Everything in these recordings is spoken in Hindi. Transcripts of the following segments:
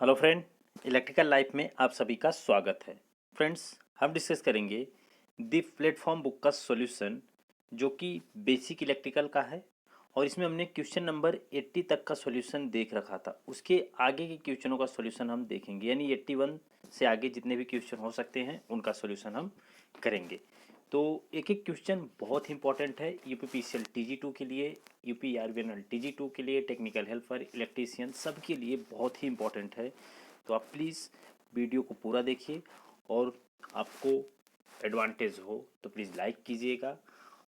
हेलो फ्रेंड, इलेक्ट्रिकल लाइफ में आप सभी का स्वागत है। फ्रेंड्स, हम डिस्कस करेंगे दी प्लेटफॉर्म बुक का सॉल्यूशन जो कि बेसिक इलेक्ट्रिकल का है और इसमें हमने क्वेश्चन नंबर 80 तक का सॉल्यूशन देख रखा था। उसके आगे के क्वेश्चनों का सॉल्यूशन हम देखेंगे, यानी 81 से आगे जितने भी क्वेश्चन हो सकते हैं उनका सॉल्यूशन हम करेंगे। तो एक एक क्वेश्चन बहुत इंपॉर्टेंट है यूपीपीसीएल TG2 के लिए, यूपी TG2 के लिए, टेक्निकल हेल्पर, इलेक्ट्रीशियन सब के लिए बहुत ही इंपॉर्टेंट है। तो आप प्लीज़ वीडियो को पूरा देखिए और आपको एडवांटेज हो तो प्लीज़ लाइक कीजिएगा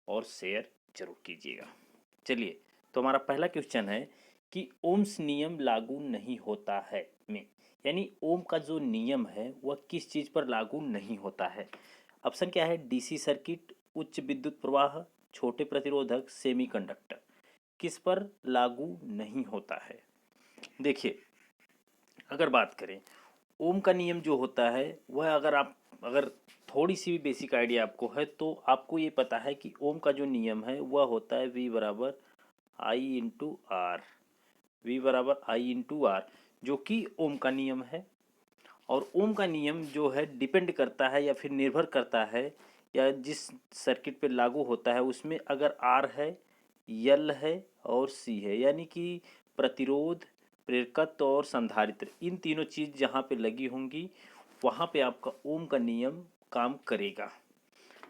और शेयर जरूर कीजिएगा। चलिए, तो हमारा पहला क्वेश्चन है कि ओम्स नियम लागू नहीं होता है में, यानी ओम का जो नियम है वह किस चीज़ पर लागू नहीं होता है। ऑप्शन क्या है? डीसी सर्किट, उच्च विद्युत प्रवाह, छोटे प्रतिरोधक, सेमीकंडक्टर। किस पर लागू नहीं होता है? देखिए, अगर बात करें ओम का नियम जो होता है वह अगर थोड़ी सी भी बेसिक आइडिया आपको है तो आपको ये पता है कि ओम का जो नियम है वह होता है V बराबर आई इंटू आर। वी बराबर आई इंटू आर, जो कि ओम का नियम है। और ओम का नियम जो है डिपेंड करता है या फिर निर्भर करता है या जिस सर्किट पे लागू होता है उसमें अगर आर है, यल है और सी है, यानी कि प्रतिरोध, प्रेरकत्व और संधारित्र, इन तीनों चीज़ जहाँ पे लगी होंगी वहाँ पे आपका ओम का नियम काम करेगा।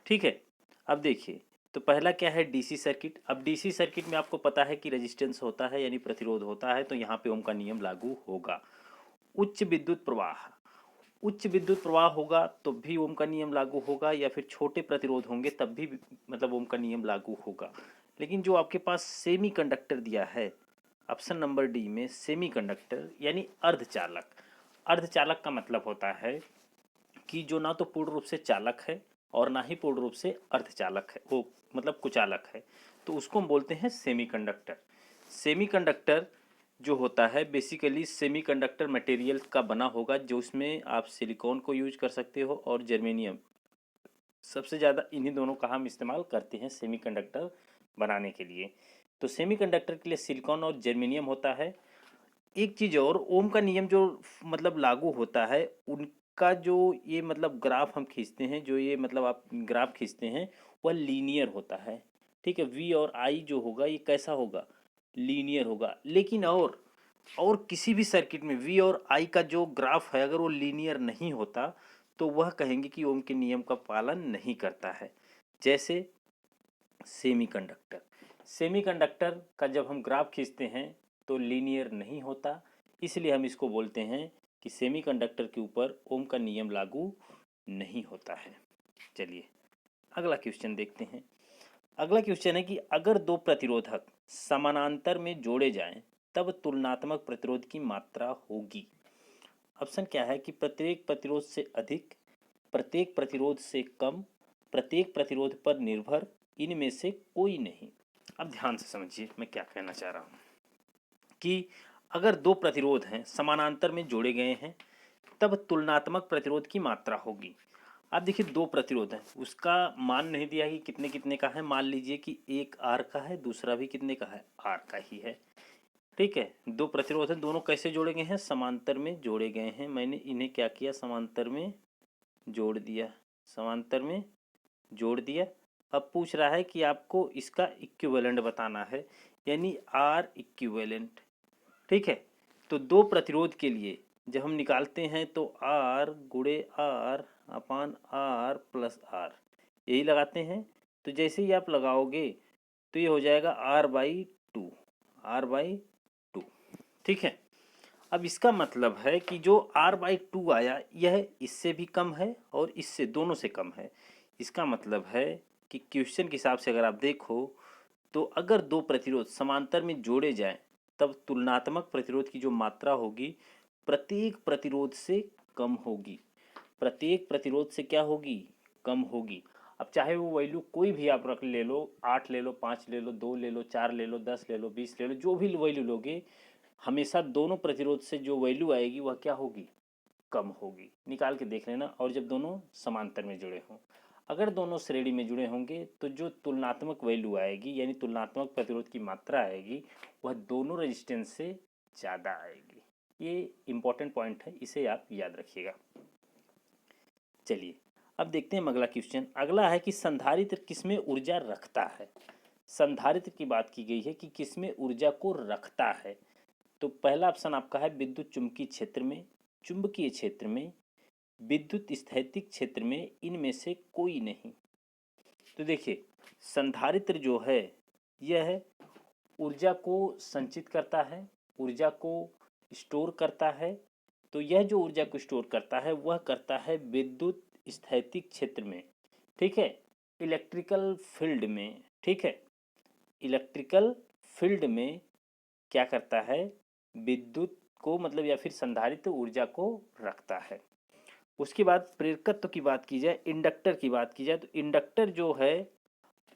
ठीक है। अब देखिए, तो पहला क्या है? DC circuit. अब डीसी सर्किट में आपको पता है कि रेजिस्टेंस होता है यानी प्रतिरोध होता है, तो यहाँ पे ओम का नियम लागू होगा। उच्च विद्युत प्रवाह, उच्च विद्युत प्रवाह होगा तो भी ओम का नियम लागू होगा, या फिर छोटे प्रतिरोध होंगे तब भी मतलब ओम का नियम लागू होगा। लेकिन जो आपके पास सेमी कंडक्टर दिया है ऑप्शन नंबर डी में, सेमी कंडक्टर यानी अर्धचालक। अर्धचालक का मतलब होता है कि जो ना तो पूर्ण रूप से चालक है और ना ही पूर्ण रूप से अर्धचालक है, वो मतलब कुचालक है, तो उसको हम बोलते हैं सेमीकंडक्टर। सेमीकंडक्टर जो होता है बेसिकली सेमीकंडक्टर मटेरियल का बना होगा, जो उसमें आप सिलिकॉन को यूज कर सकते हो और जर्मेनियम। सबसे ज़्यादा इन्हीं दोनों का हम इस्तेमाल करते हैं सेमीकंडक्टर बनाने के लिए। तो सेमीकंडक्टर के लिए सिलिकॉन और जर्मेनियम होता है। एक चीज़ और, ओम का नियम जो मतलब लागू होता है उनका जो ये मतलब ग्राफ हम खींचते हैं, जो ये मतलब आप ग्राफ खींचते हैं वह लीनियर होता है। ठीक है, वी और आई जो होगा ये कैसा होगा? लीनियर होगा। लेकिन और किसी भी सर्किट में वी और आई का जो ग्राफ है अगर वो लीनियर नहीं होता तो वह कहेंगे कि ओम के नियम का पालन नहीं करता है। जैसे सेमीकंडक्टर, सेमीकंडक्टर का जब हम ग्राफ खींचते हैं तो लीनियर नहीं होता, इसलिए हम इसको बोलते हैं कि सेमीकंडक्टर के ऊपर ओम का नियम लागू नहीं होता है। चलिए, अगला क्वेश्चन देखते हैं। अगला क्वेश्चन है कि अगर दो प्रतिरोधक समानांतर में जोड़े जाएं तब तुलनात्मक प्रतिरोध की मात्रा होगी। ऑप्शन क्या है कि प्रत्येक प्रतिरोध से अधिक, प्रत्येक प्रतिरोध से कम, प्रत्येक प्रतिरोध पर निर्भर, इनमें से कोई नहीं। अब ध्यान से समझिए मैं क्या कहना चाह रहा हूँ कि अगर दो प्रतिरोध हैं समानांतर में जोड़े गए हैं तब तुलनात्मक प्रतिरोध की मात्रा होगी। अब देखिए, दो प्रतिरोध हैं, उसका मान नहीं दिया कि कितने कितने का है। मान लीजिए कि एक आर का है, दूसरा भी कितने का है? आर का ही है। ठीक है, दो प्रतिरोध हैं, दोनों कैसे जोड़े गए हैं? समांतर में जोड़े गए हैं। मैंने इन्हें क्या किया? समांतर में जोड़ दिया, समांतर में जोड़ दिया। अब पूछ रहा है कि आपको इसका इक्विवेलेंट बताना है, यानी आर इक्विवेलेंट। ठीक है, तो दो प्रतिरोध के लिए जब हम निकालते हैं तो आर गुणे R upon R plus R, यही लगाते हैं। तो जैसे ही आप लगाओगे तो ये हो जाएगा R by two, R by two. ठीक है, अब इसका मतलब है कि जो आर बाई टू आया यह इससे भी कम है और इससे दोनों से कम है। इसका मतलब है कि क्वेश्चन के हिसाब से अगर आप देखो तो अगर दो प्रतिरोध समांतर में जोड़े जाएं तब तुलनात्मक प्रतिरोध की जो मात्रा होगी प्रत्येक प्रतिरोध से कम होगी। प्रत्येक प्रतिरोध से क्या होगी? कम होगी। अब चाहे वो वैल्यू कोई भी आप रख ले लो, 8 ले लो, 5 ले लो, 2 ले लो, 4 ले लो, 10 ले लो, 20 ले लो, जो भी वैल्यू लोगे हमेशा दोनों प्रतिरोध से जो वैल्यू आएगी वह क्या होगी? कम होगी। निकाल के देख लेना। और जब दोनों समांतर में जुड़े हों, अगर दोनों श्रेणी में जुड़े होंगे तो जो तुलनात्मक वैल्यू आएगी यानी तुलनात्मक प्रतिरोध की मात्रा आएगी वह दोनों रेजिस्टेंस से ज़्यादा आएगी। ये इम्पोर्टेंट पॉइंट है, इसे आप याद रखिएगा। चलिए अब देखते हैं अगला क्वेश्चन। अगला है कि संधारित्र किसमें ऊर्जा रखता है। संधारित्र की बात की गई है कि किसमें ऊर्जा को रखता है। तो पहला ऑप्शन आपका है विद्युत चुम्बकीय क्षेत्र में, चुंबकीय क्षेत्र में, विद्युत स्थैतिक क्षेत्र में, इनमें से कोई नहीं। तो देखिए संधारित्र जो है यह ऊर्जा को संचित करता है, ऊर्जा को स्टोर करता है। तो यह जो ऊर्जा को स्टोर करता है वह करता है विद्युत स्थैतिक क्षेत्र में, ठीक है, इलेक्ट्रिकल फील्ड में, ठीक है, इलेक्ट्रिकल फील्ड में क्या करता है, विद्युत को मतलब या फिर संधारित्र ऊर्जा को रखता है। उसके बाद प्रेरकत्व की बात की जाए, इंडक्टर की बात की जाए, तो इंडक्टर जो है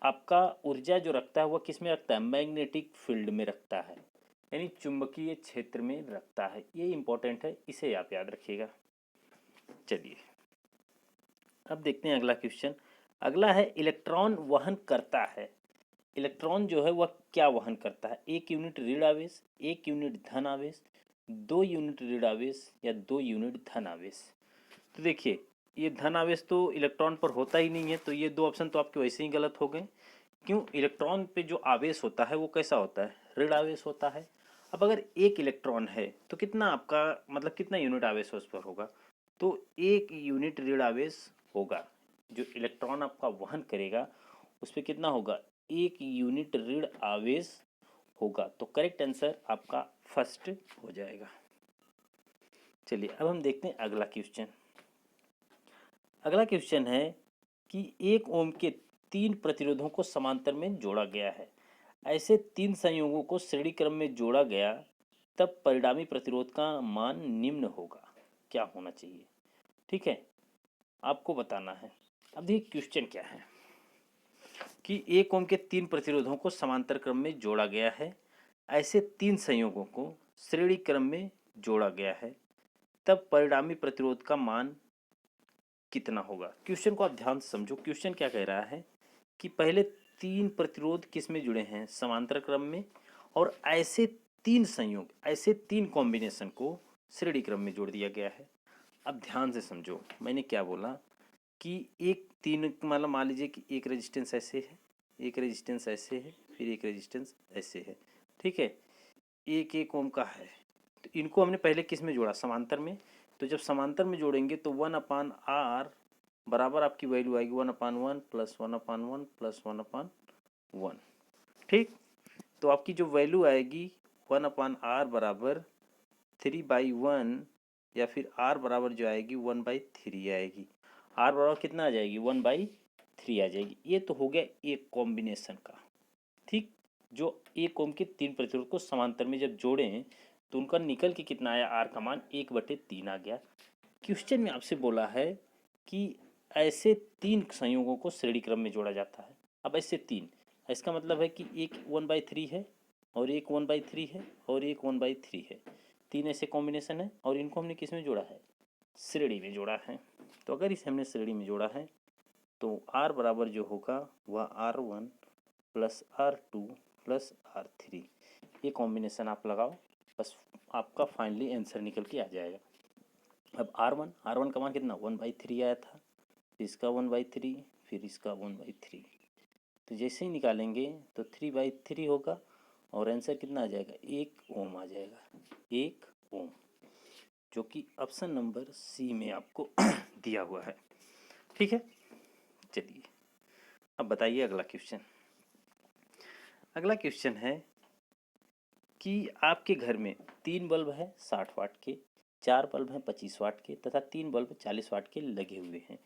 आपका ऊर्जा जो रखता है वह किस में रखता है, मैग्नेटिक फील्ड में रखता है, यानी चुंबकीय क्षेत्र में रखता है। ये इंपॉर्टेंट है, इसे आप याद रखिएगा। चलिए अब देखते हैं अगला क्वेश्चन। अगला है इलेक्ट्रॉन वहन करता है। इलेक्ट्रॉन जो है वह क्या वहन करता है, 1 यूनिट ऋण आवेश, 1 यूनिट धन आवेश, 2 यूनिट ऋण आवेश या 2 यूनिट धन आवेश। तो देखिए ये धन आवेश तो इलेक्ट्रॉन पर होता ही नहीं है, तो ये दो ऑप्शन तो आपके वैसे ही गलत हो गए। क्यों, इलेक्ट्रॉन पे जो आवेश होता है वो कैसा होता है, ऋण आवेश होता है। अब अगर एक इलेक्ट्रॉन है तो कितना आपका मतलब कितना यूनिट आवेश उस पर होगा, तो 1 यूनिट ऋण आवेश होगा। जो इलेक्ट्रॉन आपका वहन करेगा उस पर कितना होगा, 1 यूनिट ऋण आवेश होगा। तो करेक्ट आंसर आपका फर्स्ट हो जाएगा। चलिए अब हम देखते हैं अगला क्वेश्चन। अगला क्वेश्चन है कि 1 ओम के 3 प्रतिरोधों को समांतर में जोड़ा गया है। ऐसे 3 संयोगों को श्रेणी क्रम में जोड़ा गया तब परिणामी प्रतिरोध का मान निम्न होगा। क्या होना चाहिए, ठीक है, आपको बताना है। अब देखिए क्वेश्चन क्या है कि 1 ओम के 3 प्रतिरोधों को समांतर क्रम में जोड़ा गया है। ऐसे 3 संयोगों को श्रेणी क्रम में जोड़ा गया है तब परिणामी प्रतिरोध का मान कितना होगा। क्वेश्चन को आप ध्यान से समझो। क्वेश्चन क्या कह रहा है कि पहले 3 प्रतिरोध किस में जुड़े हैं, समांतर क्रम में, और ऐसे 3 संयोग, ऐसे 3 कॉम्बिनेशन को श्रेणी क्रम में जोड़ दिया गया है। अब ध्यान से समझो मैंने क्या बोला कि एक 3 मतलब मान लीजिए कि एक रेजिस्टेंस ऐसे है, एक रेजिस्टेंस ऐसे है, फिर एक रेजिस्टेंस ऐसे है, ठीक है, 1 ओम का है। तो इनको हमने पहले किस में जोड़ा, समांतर में। तो जब समांतर में जोड़ेंगे तो 1/r बराबर आपकी वैल्यू आएगी 1/1 प्लस 1/1 प्लस 1/1, ठीक। तो आपकी जो वैल्यू आएगी 1/r बराबर 3/1 या फिर r बराबर जो आएगी 1/3 आएगी। r बराबर कितना आ जाएगी, 1/3 आ जाएगी। ये तो हो गया एक कॉम्बिनेशन का, ठीक। जो 1 ओम के 3 प्रतिरोध को समांतर में जब जोड़े तो उनका निकल के कितना आया, r का मान 1/3 आ गया। क्वेश्चन में आपसे बोला है कि ऐसे 3 संयोगों को श्रेणी क्रम में जोड़ा जाता है। अब ऐसे 3, इसका मतलब है कि एक 1/3 है और एक 1/3 है और एक 1/3 है। 3 ऐसे कॉम्बिनेशन है और इनको हमने किस में जोड़ा है, श्रेणी में जोड़ा है। तो अगर इसे हमने श्रेणी में जोड़ा है तो r बराबर जो होगा वह r1 plus r2 plus r3, ये कॉम्बिनेशन आप लगाओ, बस आपका फाइनली आंसर निकल के आ जाएगा। अब R1 का मान कितना 1/3 आया था, फिर इसका 1/3, फिर इसका 1/3। तो जैसे ही निकालेंगे तो 3/3 होगा और आंसर कितना आ जाएगा, 1 ओम आ जाएगा, 1 ओम, जो कि ऑप्शन नंबर सी में आपको दिया हुआ है, ठीक है। चलिए अब बताइए अगला क्वेश्चन। अगला क्वेश्चन है कि आपके घर में 3 बल्ब है 60 वाट के, 4 बल्ब हैं 25 वाट के तथा 3 बल्ब 40 वाट के लगे हुए हैं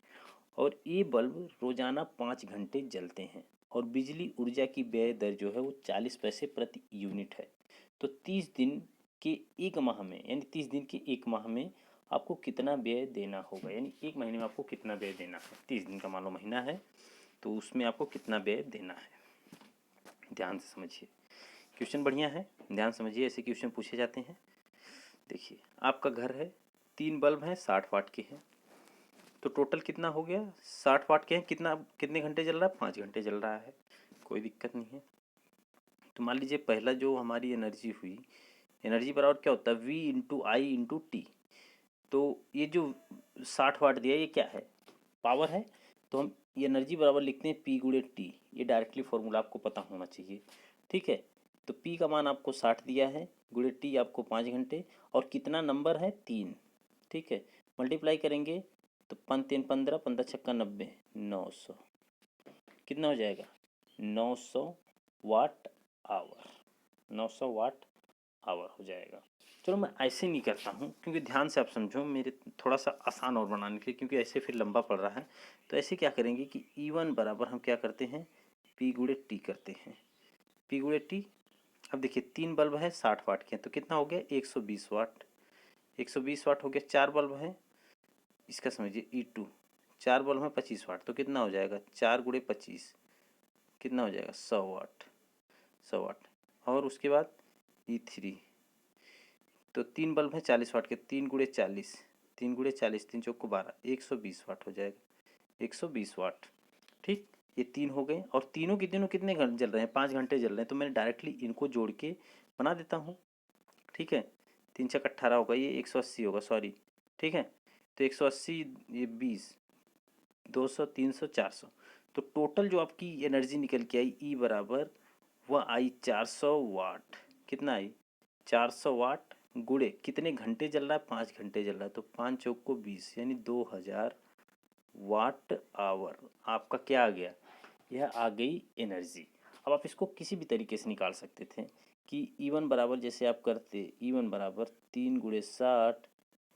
और ये बल्ब रोजाना 5 घंटे जलते हैं और बिजली ऊर्जा की व्यय दर जो है वो 40 पैसे प्रति यूनिट है। तो 30 दिन के एक माह में, यानी 30 दिन के एक माह में आपको कितना व्यय देना होगा, यानी एक महीने में आपको कितना व्यय देना है। 30 दिन का मान लो महीना है तो उसमें आपको कितना व्यय देना है। ध्यान से समझिए, क्वेश्चन बढ़िया है, ध्यान समझिए, ऐसे क्वेश्चन पूछे जाते हैं। देखिए आपका घर है, 3 बल्ब हैं 60 वाट के हैं, तो टोटल कितना हो गया, 60 वाट के हैं, कितने घंटे जल रहा है, 5 घंटे जल रहा है, कोई दिक्कत नहीं है। तो मान लीजिए पहला जो हमारी एनर्जी हुई एनर्जी बराबर क्या होता है, V इंटू आई इंटू टी। तो ये जो 60 वाट दिया ये क्या है, पावर है। तो हम ये एनर्जी बराबर लिखते हैं P गुणे टी, ये डायरेक्टली फॉर्मूला आपको पता होना चाहिए। ठीक है, तो P का मान आपको 60 दिया है, गुणे टी आपको 5 घंटे, और कितना नंबर है 3। ठीक है, मल्टीप्लाई करेंगे तो 5 3 15, 15 6 90, 900, कितना हो जाएगा 900 वाट आवर, 900 वाट आवर हो जाएगा। चलो मैं ऐसे नहीं करता हूँ, क्योंकि ध्यान से आप समझो मेरे, थोड़ा सा आसान और बनाने के लिए, क्योंकि ऐसे फिर लंबा पड़ रहा है। तो ऐसे क्या करेंगे कि E1 बराबर हम क्या करते हैं, P गुणे टी करते हैं, P गुणे टी। अब देखिए 3 बल्ब है 60 वाट के, तो कितना हो गया 120 वाट, 120 वाट हो गया। 4 बल्ब है, इसका समझिए E2, 4 बल्ब में 25 वाट, तो कितना हो जाएगा 4 गुणे 25, कितना हो जाएगा 100 वाट, 100 वाट। और उसके बाद E3, तो 3 बल्ब है 40 वाट के, 3 गुणे 40, 3 गुणे 40, 3 चौको 12, 120 वाट हो जाएगा, 120 वाट। ठीक, ये 3 हो गए, और तीनों के तीनों कितने घंटे जल रहे हैं, 5 घंटे जल रहे हैं। तो मैंने डायरेक्टली इनको जोड़ के बना देता हूँ। ठीक है, 3 छक 18 होगा, ये 180 होगा, सॉरी। ठीक है, तो 180, ये 20, 200, 300, 400। तो टोटल जो आपकी एनर्जी निकल के आई ई बराबर, वह आई 400 वाट। कितना आई 400 वाट, गुणे कितने घंटे जल रहा है, 5 घंटे जल रहा है, तो 5 चौक को 20, यानी 2000 वाट आवर आपका क्या आ गया, यह आ गई एनर्जी। अब आप इसको किसी भी तरीके से निकाल सकते थे कि E1 बराबर, जैसे आप करते E1 बराबर 3 गुणे 60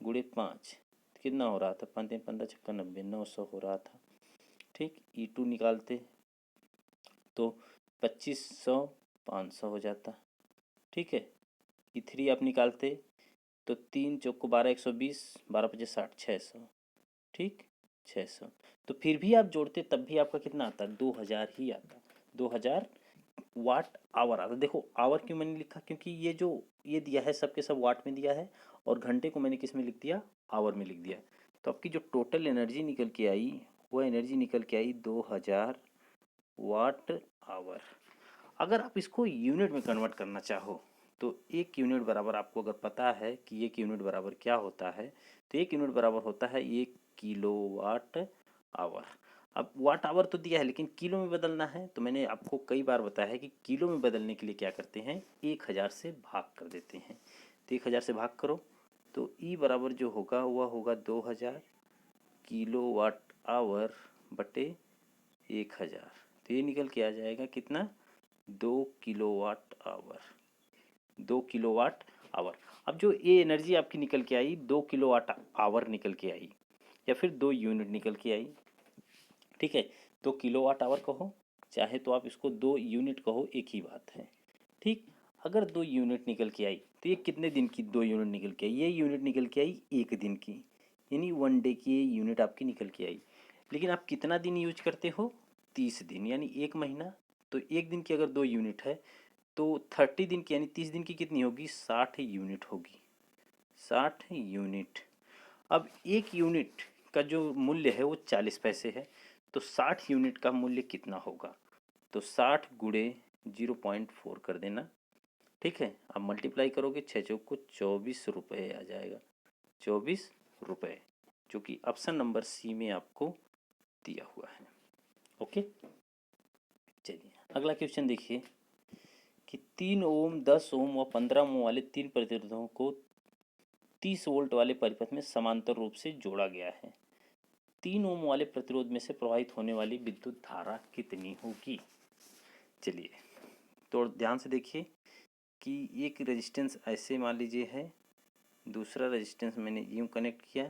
गुणे 5, कितना हो रहा था, 5 3 15 छक्का 90, 900 हो रहा था। ठीक, E2 निकालते तो 2500 500 हो जाता। ठीक है, E3 आप निकालते तो 3 चौक को 12, 120, 12 पचास 60, 600। ठीक, 600। तो फिर भी आप जोड़ते तब भी आपका कितना आता, 2000 ही आता, 2000 वाट आवर आता। देखो आवर क्यों मैंने लिखा, क्योंकि ये जो ये दिया है सबके सब वाट में दिया है, और घंटे को मैंने किस में लिख दिया, आवर में लिख दिया। तो आपकी जो टोटल एनर्जी निकल के आई, वो एनर्जी निकल के आई 2000 वाट आवर। अगर आप इसको यूनिट में कन्वर्ट करना चाहो, तो एक यूनिट बराबर, आपको अगर पता है कि एक यूनिट बराबर क्या होता है, तो एक यूनिट बराबर होता है 1 किलो वाट आवर। अब वाट आवर तो दिया है, लेकिन किलो में बदलना है, तो मैंने आपको कई बार बताया है कि किलो में बदलने के लिए क्या करते हैं, 1000 से भाग कर देते हैं। तो 1000 से भाग करो, तो ई बराबर जो होगा वह होगा 2000 किलो वाट आवर बटे 1000। तो ये निकल के आ जाएगा कितना, 2 किलोवाट आवर, 2 किलोवाट आवर। अब जो ये एनर्जी आपकी निकल के आई 2 किलोवाट आवर निकल के आई, या फिर 2 यूनिट निकल के आई। ठीक है, 2 किलोवाट आवर कहो, चाहे तो आप इसको 2 यूनिट कहो, एक ही बात है। ठीक, अगर 2 यूनिट निकल के आई, तो ये कितने दिन की 2 यूनिट निकल के आई, ये यूनिट निकल के आई 1 दिन की, यानी 1 डे की ये यूनिट आपकी निकल के आई। लेकिन आप कितना दिन यूज करते हो, 30 दिन, यानी 1 महीना। तो 1 दिन की अगर 2 यूनिट है, तो 30 दिन की यानी 30 दिन की कितनी होगी, 60 यूनिट होगी, 60 यूनिट। अब 1 यूनिट का जो मूल्य है वो 40 पैसे है, तो 60 यूनिट का मूल्य कितना होगा, तो 60 गुणे 0.4 कर देना। ठीक है, आप मल्टीप्लाई करोगे 6 चौक को 24 रुपये आ जाएगा, 24 रुपये, जो कि ऑप्शन नंबर सी में आपको दिया हुआ है। ओके, चलिए अगला क्वेश्चन देखिए कि 3 ओम, 10 ओम व 15 ओम वाले 3 प्रतिरोधों को 30 वोल्ट वाले परिपथ में समांतर रूप से जोड़ा गया है। 3 ओम वाले प्रतिरोध में से प्रवाहित होने वाली विद्युत धारा कितनी होगी। चलिए तो ध्यान से देखिए कि एक रेजिस्टेंस ऐसे मान लीजिए है, दूसरा रेजिस्टेंस मैंने यूं कनेक्ट किया,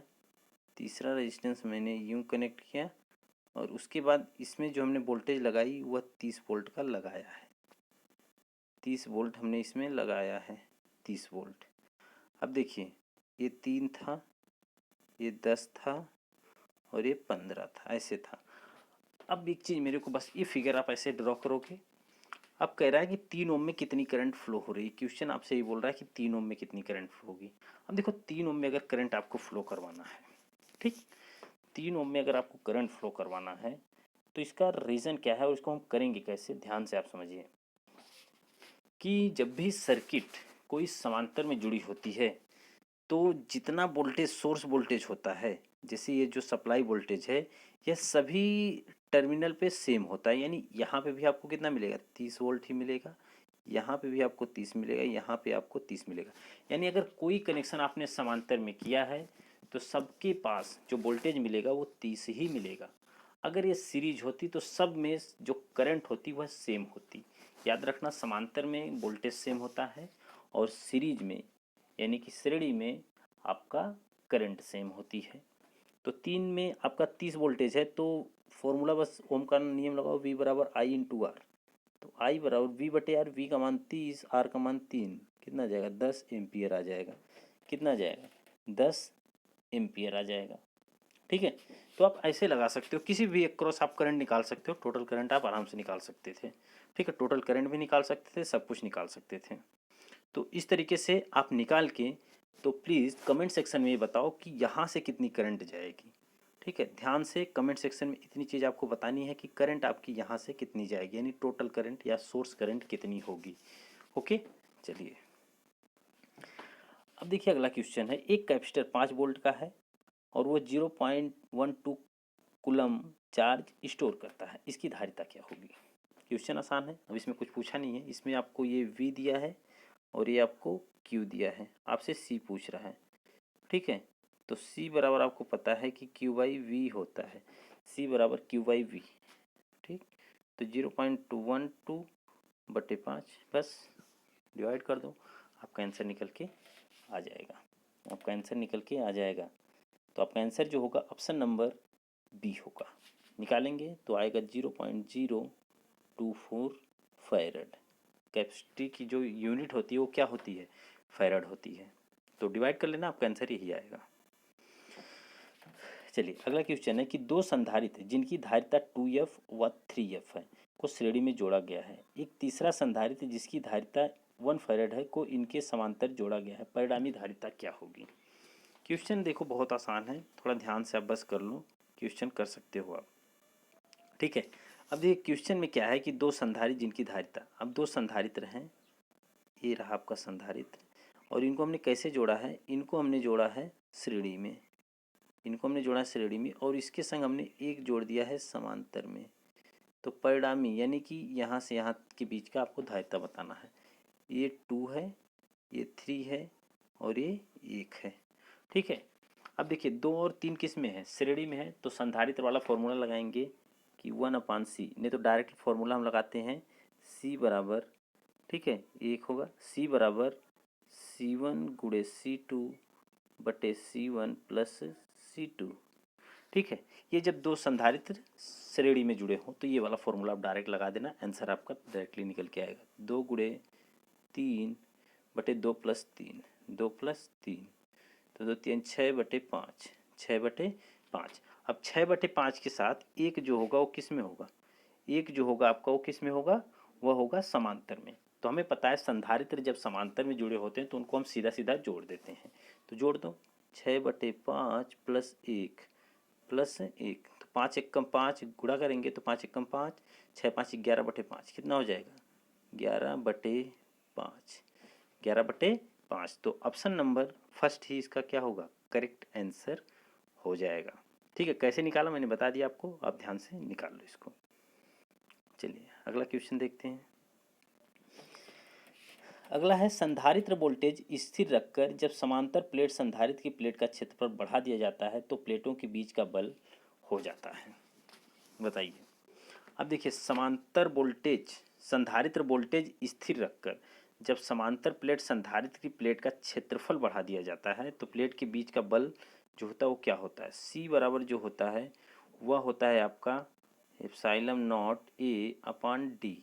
तीसरा रेजिस्टेंस मैंने यूं कनेक्ट किया, और उसके बाद इसमें जो हमने वोल्टेज लगाई वह 30 वोल्ट का लगाया है, 30 वोल्ट हमने इसमें लगाया है, 30 वोल्ट। अब देखिए ये 3 था, ये 10 था, और ये 15 था, ऐसे था। अब एक चीज़ मेरे को बस ये फिगर आप ऐसे ड्रॉ करोगे। अब कह रहा है कि 3 ओम में कितनी करंट फ्लो हो रही है, क्वेश्चन आपसे ये बोल रहा है कि 3 ओम में कितनी करंट फ्लो होगी। अब देखो 3 ओम में अगर करंट आपको फ्लो करवाना है, ठीक, 3 ओम में अगर आपको करंट फ्लो करवाना है, तो इसका रीज़न क्या है और इसको हम करेंगे कैसे, ध्यान से आप समझिए कि जब भी सर्किट कोई समांतर में जुड़ी होती है तो जितना वोल्टेज सोर्स वोल्टेज होता है, जैसे ये जो सप्लाई वोल्टेज है, यह सभी टर्मिनल पे सेम होता है। यानी यहाँ पे भी आपको कितना मिलेगा, 30 वोल्ट ही मिलेगा, यहाँ पे भी आपको 30 मिलेगा, यहाँ पे आपको 30 मिलेगा। यानी अगर कोई कनेक्शन आपने समांतर में किया है तो सबके पास जो वोल्टेज मिलेगा वो 30 ही मिलेगा। अगर ये सीरीज होती तो सब में जो करंट होती वह सेम होती। याद रखना, समांतर में वोल्टेज सेम होता है और सीरीज में यानी कि श्रेणी में आपका करंट सेम होती है। तो 3 में आपका 30 वोल्टेज है तो फॉर्मूला बस ओम का नियम लगाओ, V बराबर I इंटू आर। तो I बराबर V बटे आर, V का मान 30, R का मान 3, कितना आ जाएगा, 10 एम्पियर आ जाएगा। कितना आ जाएगा, 10 एम्पियर आ जाएगा। ठीक है, तो आप ऐसे लगा सकते हो, किसी भी एक क्रॉस आप करंट निकाल सकते हो, टोटल करंट आप आराम से निकाल सकते थे। ठीक है, टोटल करंट भी निकाल सकते थे, सब कुछ निकाल सकते थे। तो इस तरीके से आप निकाल के तो प्लीज़ कमेंट सेक्शन में ये बताओ कि यहाँ से कितनी करंट जाएगी। ठीक है, ध्यान से कमेंट सेक्शन में इतनी चीज़ आपको बतानी है कि करंट आपकी यहाँ से कितनी जाएगी, यानी टोटल करंट या सोर्स करंट कितनी होगी। ओके, चलिए अब देखिए अगला क्वेश्चन है। एक कैपेसिटर 5 वोल्ट का है और वो 0.12 कूलम चार्ज स्टोर करता है, इसकी धारिता क्या होगी। क्वेश्चन आसान है, अब इसमें कुछ पूछा नहीं है। इसमें आपको ये V दिया है और ये आपको Q दिया है, आपसे C पूछ रहा है। ठीक है, तो C बराबर आपको पता है कि Q बाई V होता है, C बराबर Q बाई V। ठीक, तो 0.212 बटे 5, बस डिवाइड कर दो, आपका आंसर निकल के आ जाएगा। आपका आंसर निकल के आ जाएगा। तो आपका आंसर जो होगा ऑप्शन नंबर बी होगा। निकालेंगे तो आएगा 0.024 फैरड। कैपेसिटी की जो यूनिट होती है वो क्या होती है, फैरड होती है। तो डिवाइड कर लेना, आपका आंसर यही आएगा। चलिए अगला क्वेश्चन है कि दो संधारित्र जिनकी धारिता 2F व 3F है को श्रेणी में जोड़ा गया है। एक तीसरा संधारित्र जिसकी धारिता 1 फैरड है को इनके समांतर जोड़ा गया है, परिणामी धारिता क्या होगी। क्वेश्चन देखो बहुत आसान है, थोड़ा ध्यान से आप बस कर लो, क्वेश्चन कर सकते हो आप। ठीक है, अब देखिए क्वेश्चन में क्या है कि दो संधारित्र जिनकी धारिता, अब दो संधारित्र हैं, ये रहा आपका संधारित्र, और इनको हमने कैसे जोड़ा है, इनको हमने जोड़ा है श्रेणी में, इनको हमने जोड़ा है श्रेणी में, और इसके संग हमने एक जोड़ दिया है समांतर में। तो परिणामी यानी कि यहाँ से यहाँ के बीच का आपको धारिता बताना है। ये 2 है, ये 3 है और ये 1 है। ठीक है, अब देखिए 2 और 3 किस में है, श्रेणी में है, तो संधारित्र वाला फॉर्मूला लगाएंगे कि 1/C, नहीं तो डायरेक्ट फॉर्मूला हम लगाते हैं C बराबर, ठीक है, एक होगा C बराबर C1 गुणे C2 बटे C1 प्लस C2। ठीक है, ये जब दो संधारित्र श्रेणी में जुड़े हों तो ये वाला फॉर्मूला आप डायरेक्ट लगा देना, आंसर आपका डायरेक्टली निकल के आएगा। 2 गुणे 3 बटे 2 प्लस 3, 2 प्लस 3, तो 2 3 6 बटे 5, 6 बटे 5। अब 6 बटे 5 के साथ एक जो होगा वो किस में होगा, एक जो होगा आपका वो किस में होगा, वह होगा समांतर में। तो हमें पता है संधारित्र जब समांतर में जुड़े होते हैं तो उनको हम सीधा सीधा जोड़ देते हैं। तो जोड़ दो, 6 बटे 5 प्लस 1 प्लस 1, तो 5 एकम 5 गुणा करेंगे तो 5 एकम 5, 6 5 11 बटे 5, कितना हो जाएगा 11 बटे 5, 11 बटे 5। तो ऑप्शन नंबर फर्स्ट ही इसका क्या होगा, करेक्ट आंसर हो जाएगा। ठीक है, कैसे निकाला मैंने बता दिया आपको, आप ध्यान से निकाल लो इसको। चलिए अगला क्वेश्चन देखते हैं। अगला है संधारित्र वोल्टेज स्थिर रखकर जब समांतर प्लेट संधारित्र की प्लेट का क्षेत्रफल बढ़ा दिया जाता है तो प्लेटों के बीच का बल हो जाता है, बताइए। अब देखिए समांतर वोल्टेज, संधारित्र वोल्टेज स्थिर रखकर जब समांतर प्लेट संधारित्र की प्लेट का क्षेत्रफल बढ़ा दिया जाता है तो प्लेट के बीच का बल जो होता है वो क्या होता है, C बराबर जो होता है वह होता है आपका epsilon not A upon D।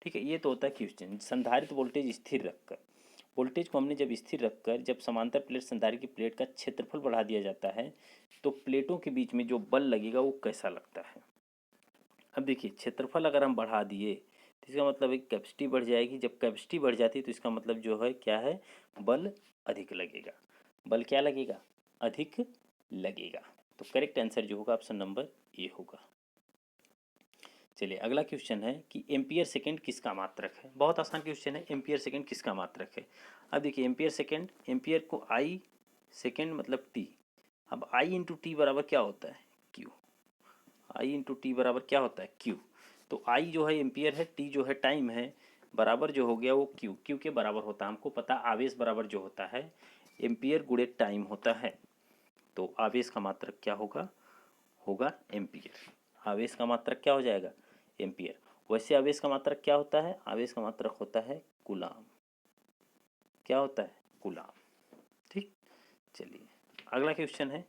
ठीक है, ये तो होता है क्वेश्चन। संधारित्र वोल्टेज स्थिर रखकर, वोल्टेज को हमने जब स्थिर रखकर जब समांतर प्लेट संधारित्र की प्लेट का क्षेत्रफल बढ़ा दिया जाता है तो प्लेटों के बीच में जो बल लगेगा वो कैसा लगता है। अब देखिए क्षेत्रफल अगर हम बढ़ा दिए तो इसका मतलब एक कैपेसिटी बढ़ जाएगी, जब कैपेसिटी बढ़ जाती है तो इसका मतलब जो है क्या है, बल अधिक लगेगा। बल क्या लगेगा, अधिक लगेगा। तो करेक्ट आंसर जो होगा ऑप्शन नंबर ए होगा। चलिए अगला क्वेश्चन है कि एम्पियर सेकेंड किसका मात्रक है। बहुत आसान क्वेश्चन है, एम्पियर सेकेंड किसका मात्रक है। अब देखिए एम्पियर सेकेंड, एम्पियर को आई, सेकेंड मतलब टी। अब आई इंटू टी बराबर क्या होता है, क्यू। आई इंटू टी बराबर क्या होता है, क्यू। तो आई जो है एम्पियर है, टी जो है टाइम है, बराबर जो हो गया वो क्यू। क्यू के बराबर होता है, हमको पता आवेश बराबर जो होता है एम्पियर गुणे टाइम होता है। तो आवेश का मात्रक क्या होगा, होगा एम्पियर। आवेश का मात्रक क्या हो जाएगा, एम्पियर। वैसे आवेश का मात्रक क्या होता है, आवेश का मात्रक होता है कूलाम। क्या होता है, कूलाम। ठीक। चलिए अगला क्वेश्चन है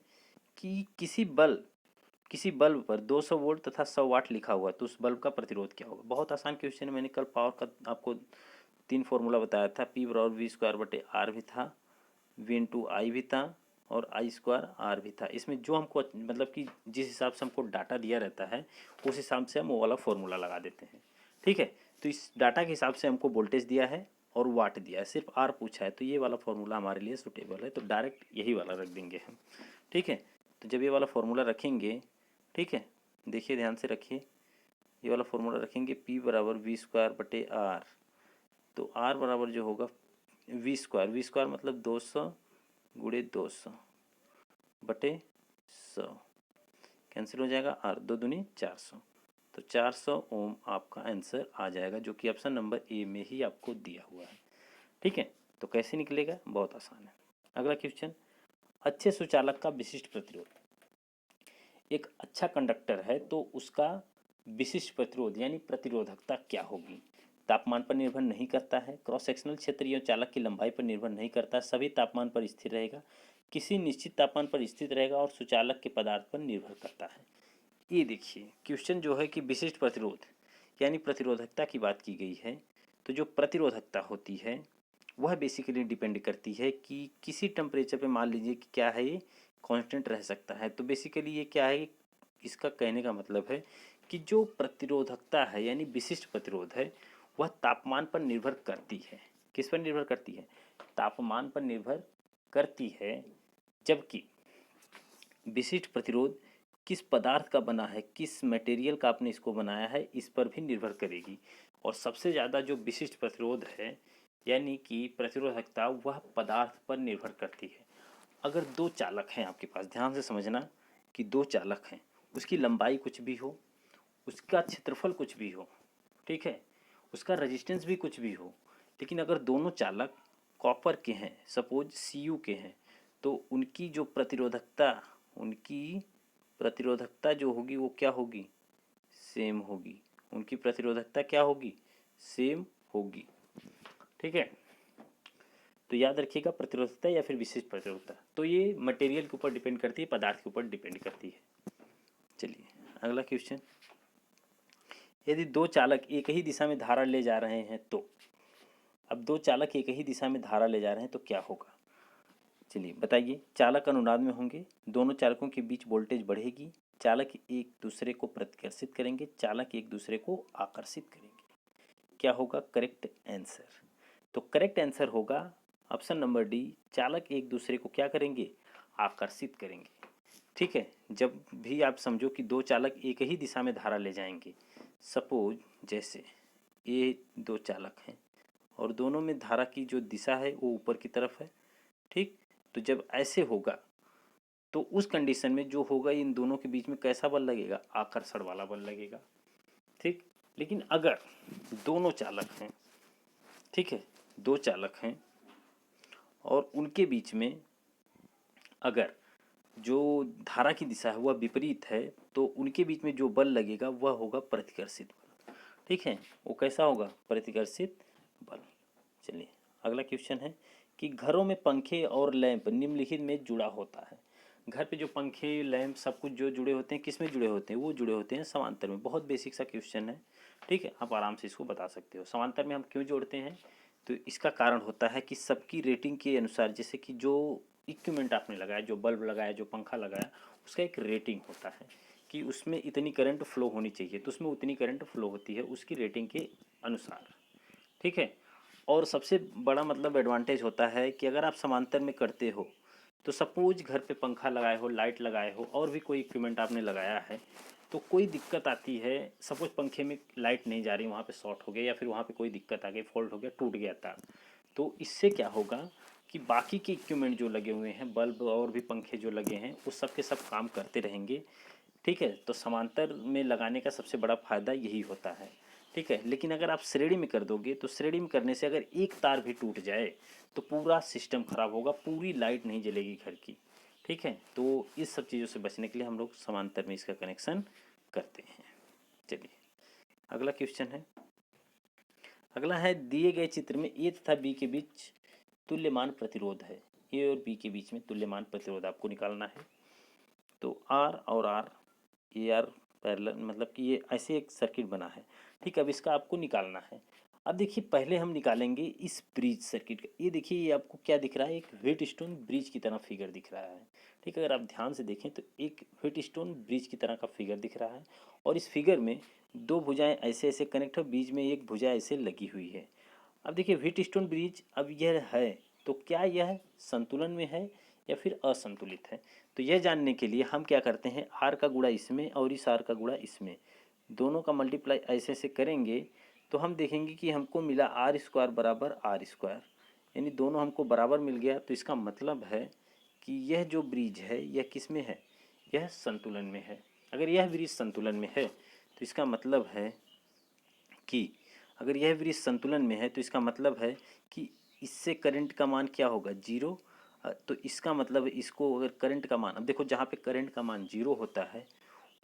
कि किसी बल्ब पर 200 वोल्ट तथा 100 वाट लिखा हुआ है तो उस बल्ब का प्रतिरोध क्या होगा। बहुत आसान क्वेश्चन है, मैंने कल पावर का आपको 3 फॉर्मूला बताया था। पी बराबर वी स्क्वायर बटे आर भी था, वी इंटू आई भी था, और आई स्क्वायर आर भी था। इसमें जो हमको मतलब कि जिस हिसाब से हमको डाटा दिया रहता है उस हिसाब से हम वो वाला फॉर्मूला लगा देते हैं। ठीक है, तो इस डाटा के हिसाब से हमको वोल्टेज दिया है और वाट दिया है, सिर्फ आर पूछा है, तो ये वाला फॉर्मूला हमारे लिए सुटेबल है, तो डायरेक्ट यही वाला रख देंगे हम। ठीक है, तो जब ये वाला फॉर्मूला रखेंगे, ठीक है, देखिए ध्यान से रखिए, ये वाला फॉर्मूला रखेंगे पी बराबर वी स्क्वायर बटे आर। तो आर बराबर जो होगा वी स्क्वायर मतलब 200 गुणे 200 बटे 100, कैंसिल हो जाएगा, आर दो दूनी 400। तो 400 ओम आपका आंसर आ जाएगा, जो कि ऑप्शन नंबर ए में ही आपको दिया हुआ है। ठीक है, तो कैसे निकलेगा, बहुत आसान है। अगला क्वेश्चन, अच्छे सुचालक का विशिष्ट प्रतिरोध। एक अच्छा कंडक्टर है तो उसका विशिष्ट प्रतिरोध यानी प्रतिरोधकता क्या होगी। तापमान पर निर्भर नहीं करता है, क्रॉस सेक्शनल क्षेत्र या चालक की लंबाई पर निर्भर नहीं करता, सभी तापमान पर स्थिर रहेगा, किसी निश्चित तापमान पर स्थित रहेगा और सुचालक के पदार्थ पर निर्भर करता है। ये देखिए क्वेश्चन जो है कि विशिष्ट प्रतिरोध यानी प्रतिरोधकता की बात की गई है। तो जो प्रतिरोधकता होती है वह बेसिकली डिपेंड करती है कि किसी टेम्परेचर पे, मान लीजिए कि क्या है ये कांस्टेंट रह सकता है। तो बेसिकली ये क्या है, इसका कहने का मतलब है कि जो प्रतिरोधकता है यानी विशिष्ट प्रतिरोध है वह तापमान पर निर्भर करती है। किस पर निर्भर करती है, तापमान पर निर्भर करती है। जबकि विशिष्ट प्रतिरोध किस पदार्थ का बना है, किस मटेरियल का आपने इसको बनाया है, इस पर भी निर्भर करेगी। और सबसे ज़्यादा जो विशिष्ट प्रतिरोध है यानी कि प्रतिरोधकता वह पदार्थ पर निर्भर करती है। अगर दो चालक हैं आपके पास, ध्यान से समझना कि दो चालक हैं, उसकी लंबाई कुछ भी हो, उसका क्षेत्रफल कुछ भी हो, ठीक है, उसका रेजिस्टेंस भी कुछ भी हो, लेकिन अगर दोनों चालक कॉपर के हैं, सपोज Cu के हैं, तो उनकी प्रतिरोधकता जो होगी वो क्या होगी, सेम होगी। उनकी प्रतिरोधकता क्या होगी, सेम होगी। ठीक है, तो याद रखिएगा प्रतिरोधकता या फिर विशिष्ट प्रतिरोधकता, तो ये मटेरियल के ऊपर डिपेंड करती है, पदार्थ के ऊपर डिपेंड करती है। चलिए अगला क्वेश्चन, यदि दो चालक एक ही दिशा में धारा ले जा रहे हैं तो, अब दो चालक एक ही दिशा में धारा ले जा रहे हैं तो क्या होगा। चलिए बताइए, चालक अनुनाद में होंगे, दोनों चालकों के बीच वोल्टेज बढ़ेगी, चालक एक दूसरे को प्रतिकर्षित करेंगे, चालक एक दूसरे को आकर्षित करेंगे। क्या होगा करेक्ट आंसर, तो करेक्ट आंसर होगा ऑप्शन नंबर डी, चालक एक दूसरे को क्या करेंगे, आकर्षित करेंगे। ठीक है, जब भी आप समझो कि दो चालक एक ही दिशा में धारा ले जाएंगे, सपोज जैसे ये दो चालक हैं और दोनों में धारा की जो दिशा है वो ऊपर की तरफ है, ठीक, तो जब ऐसे होगा तो उस कंडीशन में जो होगा इन दोनों के बीच में कैसा बल लगेगा, आकर्षण वाला बल लगेगा। ठीक, लेकिन अगर दोनों चालक हैं, ठीक है, दो चालक हैं और उनके बीच में अगर जो धारा की दिशा है वह विपरीत है, तो उनके बीच में जो बल लगेगा वह होगा प्रतिकर्षित बल। ठीक है, वो कैसा होगा, प्रतिकर्षित बल। चलिए अगला क्वेश्चन है कि घरों में पंखे और लैंप निम्नलिखित में जुड़ा होता है। घर पे जो पंखे लैंप सब कुछ जो जुड़े होते हैं, किस में जुड़े होते हैं, वो जुड़े होते हैं समांतर में। बहुत बेसिक सा क्वेश्चन है, ठीक है, आप आराम से इसको बता सकते हो। समांतर में हम क्यों जोड़ते हैं, तो इसका कारण होता है कि सबकी रेटिंग के अनुसार, जैसे कि जो इक्विपमेंट आपने लगाया, जो बल्ब लगाया, जो पंखा लगाया, उसका एक रेटिंग होता है कि उसमें इतनी करंट फ्लो होनी चाहिए, तो उसमें उतनी करंट फ्लो होती है उसकी रेटिंग के अनुसार। ठीक है, और सबसे बड़ा मतलब एडवांटेज होता है कि अगर आप समांतर में करते हो तो सपोज घर पे पंखा लगाए हो, लाइट लगाए हो और भी कोई इक्विपमेंट आपने लगाया है, तो कोई दिक्कत आती है, सपोज पंखे में लाइट नहीं जा रही, वहाँ पे शॉर्ट हो गया या फिर वहाँ पे कोई दिक्कत आ गई, फॉल्ट हो गया, टूट गया तार, तो इससे क्या होगा कि बाकी के इक्विपमेंट जो लगे हुए हैं, बल्ब और भी पंखे जो लगे हैं, उस सब के सब काम करते रहेंगे। ठीक है, तो समांतर में लगाने का सबसे बड़ा फ़ायदा यही होता है। ठीक है, लेकिन अगर आप श्रेणी में कर दोगे तो श्रेणी में करने से अगर एक तार भी टूट जाए तो पूरा सिस्टम खराब होगा, पूरी लाइट नहीं जलेगी घर की। ठीक है, तो इस सब चीज़ों से बचने के लिए हम लोग समांतर में इसका कनेक्शन करते हैं। चलिए अगला क्वेश्चन है। अगला है, दिए गए चित्र में ए तथा बी के बीच तुल्यमान प्रतिरोध है। ए और बी के बीच में तुल्यमान प्रतिरोध आपको निकालना है। तो आर और आर, ए आर पैरेलल, मतलब कि ये ऐसे एक सर्किट बना है। ठीक है, अब इसका आपको निकालना है। अब देखिए पहले हम निकालेंगे इस ब्रिज सर्किट का। ये देखिए, ये आपको क्या दिख रहा है, एक व्हीट स्टोन ब्रिज की तरह फिगर दिख रहा है। ठीक है, अगर आप ध्यान से देखें तो एक व्हीट स्टोन ब्रिज की तरह का फिगर दिख रहा है, और इस फिगर में दो भुजाएं ऐसे ऐसे कनेक्ट है, बीच में एक भुजा ऐसे लगी हुई है। अब देखिए व्हीट स्टोन ब्रिज, अब यह है तो क्या यह संतुलन में है या फिर असंतुलित है? तो यह जानने के लिए हम क्या करते हैं, आर का गुणा इसमें और इस आर का गुणा इसमें, दोनों का मल्टीप्लाई ऐसे ऐसे करेंगे तो हम देखेंगे कि हमको मिला आर स्क्वायर बराबर आर स्क्वायर, यानी दोनों हमको बराबर मिल गया। तो इसका मतलब है कि यह जो ब्रिज है यह किस में है, यह संतुलन में है। अगर यह ब्रिज संतुलन में है तो इसका मतलब है कि अगर यह ब्रिज संतुलन में है तो इसका मतलब है कि इससे करंट का मान क्या होगा, जीरो। तो इसका मतलब इसको अगर करंट का मान, अब देखो जहाँ पे करंट का मान जीरो होता है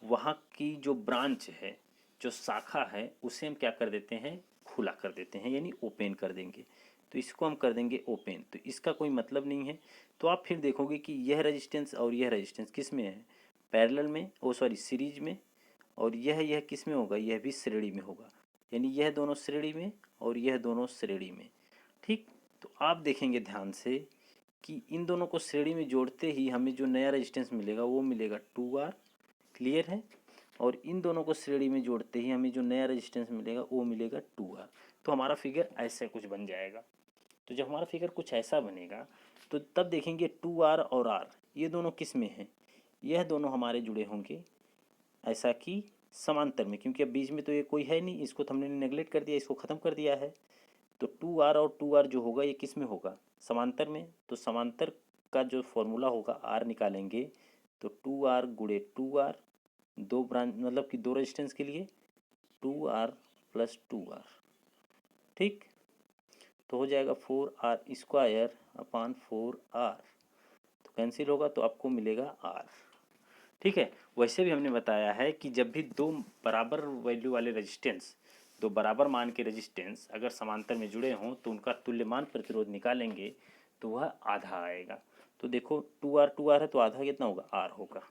वहाँ की जो ब्रांच है, जो शाखा है, उसे हम क्या कर देते हैं, खुला कर देते हैं, यानी ओपन कर देंगे। तो इसको हम कर देंगे ओपन, तो इसका कोई मतलब नहीं है। तो आप फिर देखोगे कि यह रेजिस्टेंस और यह रेजिस्टेंस किस में है, पैरेलल में, ओ सॉरी सीरीज में, और यह किस में होगा, यह भी श्रेणी में होगा, यानी यह दोनों श्रेणी में और यह दोनों श्रेणी में। ठीक, तो आप देखेंगे ध्यान से कि इन दोनों को श्रेणी में जोड़ते ही हमें जो नया रेजिस्टेंस मिलेगा वो मिलेगा 2R, क्लियर है। और इन दोनों को श्रेणी में जोड़ते ही हमें जो नया रेजिस्टेंस मिलेगा वो मिलेगा 2R। तो हमारा फिगर ऐसे कुछ बन जाएगा। तो जब हमारा फिगर कुछ ऐसा बनेगा तो तब देखेंगे 2R और R ये दोनों किस में हैं, यह दोनों हमारे जुड़े होंगे ऐसा कि समांतर में, क्योंकि अब बीच में तो ये कोई है नहीं, इसको तो हमने नेगलेक्ट कर दिया, इसको ख़त्म कर दिया है। तो 2R और 2R जो होगा ये किस में होगा, समांतर में। तो समांतर का जो फॉर्मूला होगा R निकालेंगे तो 2R गुणे 2R, दो ब्रांच मतलब कि दो रेजिस्टेंस के लिए 2R प्लस 2R। ठीक, तो हो जाएगा 4R स्क्वायर अपान 4R, तो कैंसिल होगा तो आपको मिलेगा R। ठीक है, वैसे भी हमने बताया है कि जब भी दो बराबर वैल्यू वाले रेजिस्टेंस, दो बराबर मान के रेजिस्टेंस अगर समांतर में जुड़े हों तो उनका तुल्यमान प्रतिरोध निकालेंगे तो वह आधा आएगा। तो देखो 2R है तो आधा कितना होगा, R होगा।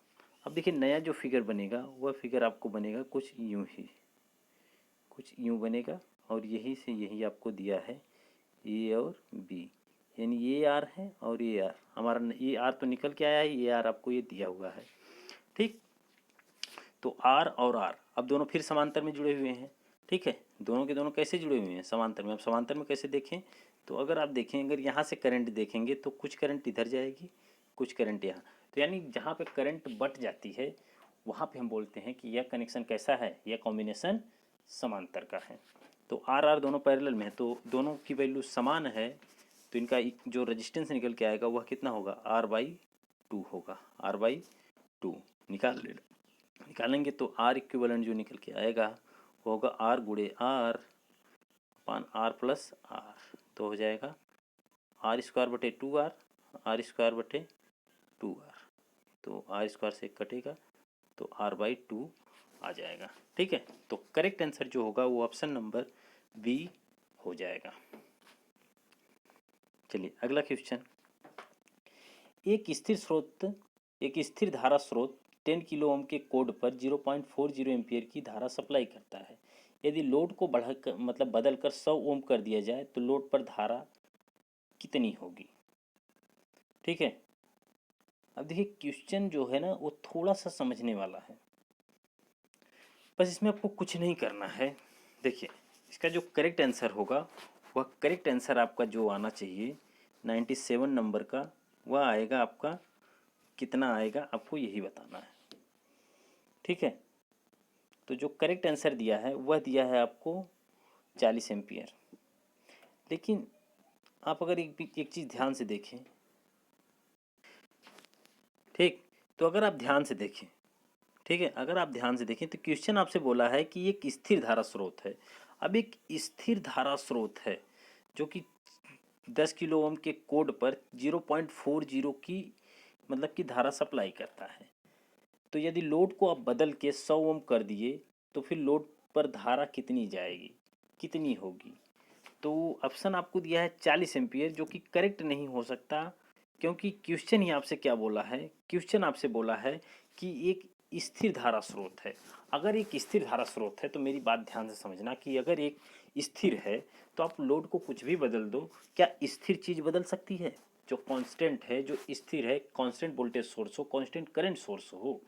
अब देखिए नया जो फिगर बनेगा वह फिगर आपको बनेगा कुछ यूं ही, कुछ यूं बनेगा, और यही से यही आपको दिया है ए और बी, यानी ये आर है और ये आर, हमारा ये आर तो निकल के आया है, ये आर आपको ये दिया हुआ है। ठीक, तो आर और आर अब दोनों फिर समांतर में जुड़े हुए हैं। ठीक है, दोनों के दोनों कैसे जुड़े हुए हैं, समांतर में। अब समांतर में कैसे देखें, तो अगर आप देखें, अगर यहाँ से करंट देखेंगे तो कुछ करंट इधर जाएगी, कुछ करंट यहाँ, तो यानी जहाँ पे करंट बट जाती है वहाँ पे हम बोलते हैं कि यह कनेक्शन कैसा है, यह कॉम्बिनेशन समांतर का है। तो आर आर दोनों पैरेलल में है तो दोनों की वैल्यू समान है, तो इनका जो रेजिस्टेंस निकल के आएगा वह कितना होगा, R/2 होगा, R/2 निकालेंगे तो आर इक्विवेलेंट जो निकल के आएगा वो होगा आर गुणे R upon R plus R, तो हो जाएगा आर स्क्वायर बटे 2R, आर स्क्वायर बटे 2R, तो आर स्क्वायर से कटेगा तो R/2 आ जाएगा। ठीक है, तो करेक्ट आंसर जो होगा वो ऑप्शन नंबर बी हो जाएगा। चलिए अगला क्वेश्चन, एक स्थिर धारा स्रोत 10 किलो ओम के कोड पर 0.40 एम्पियर की धारा सप्लाई करता है। यदि लोड को बढ़ाकर मतलब बदलकर 100 ओम कर दिया जाए तो लोड पर धारा कितनी होगी। ठीक है, अब देखिए क्वेश्चन जो है ना वो थोड़ा सा समझने वाला है, बस इसमें आपको कुछ नहीं करना है। देखिए इसका जो करेक्ट आंसर होगा वह करेक्ट आंसर आपका जो आना चाहिए 97 नंबर का, वह आएगा आपका, कितना आएगा आपको यही बताना है। ठीक है, तो जो करेक्ट आंसर दिया है वह दिया है आपको 40 एम्पियर। लेकिन आप अगर एक चीज़ ध्यान से देखें, ठीक, तो अगर आप ध्यान से देखें, ठीक है, अगर आप ध्यान से देखें तो क्वेश्चन आपसे बोला है कि एक स्थिर धारा स्रोत है। अब एक स्थिर धारा स्रोत है जो कि 10 किलो ओम के कोड पर 0.40 की मतलब कि धारा सप्लाई करता है। तो यदि लोड को आप बदल के 100 ओम कर दिए तो फिर लोड पर धारा कितनी जाएगी, कितनी होगी? तो ऑप्शन आपको दिया है 40 एम्पियर, जो कि करेक्ट नहीं हो सकता, क्योंकि क्वेश्चन ही आपसे क्या बोला है, क्वेश्चन आपसे बोला है कि एक स्थिर धारा स्रोत है। अगर एक स्थिर धारा स्रोत है तो मेरी बात ध्यान से समझना कि अगर एक स्थिर है तो आप लोड को कुछ भी बदल दो, क्या स्थिर चीज़ बदल सकती है? जो कांस्टेंट है, जो स्थिर है, कांस्टेंट वोल्टेज सोर्स हो, कांस्टेंट करंट सोर्स हो,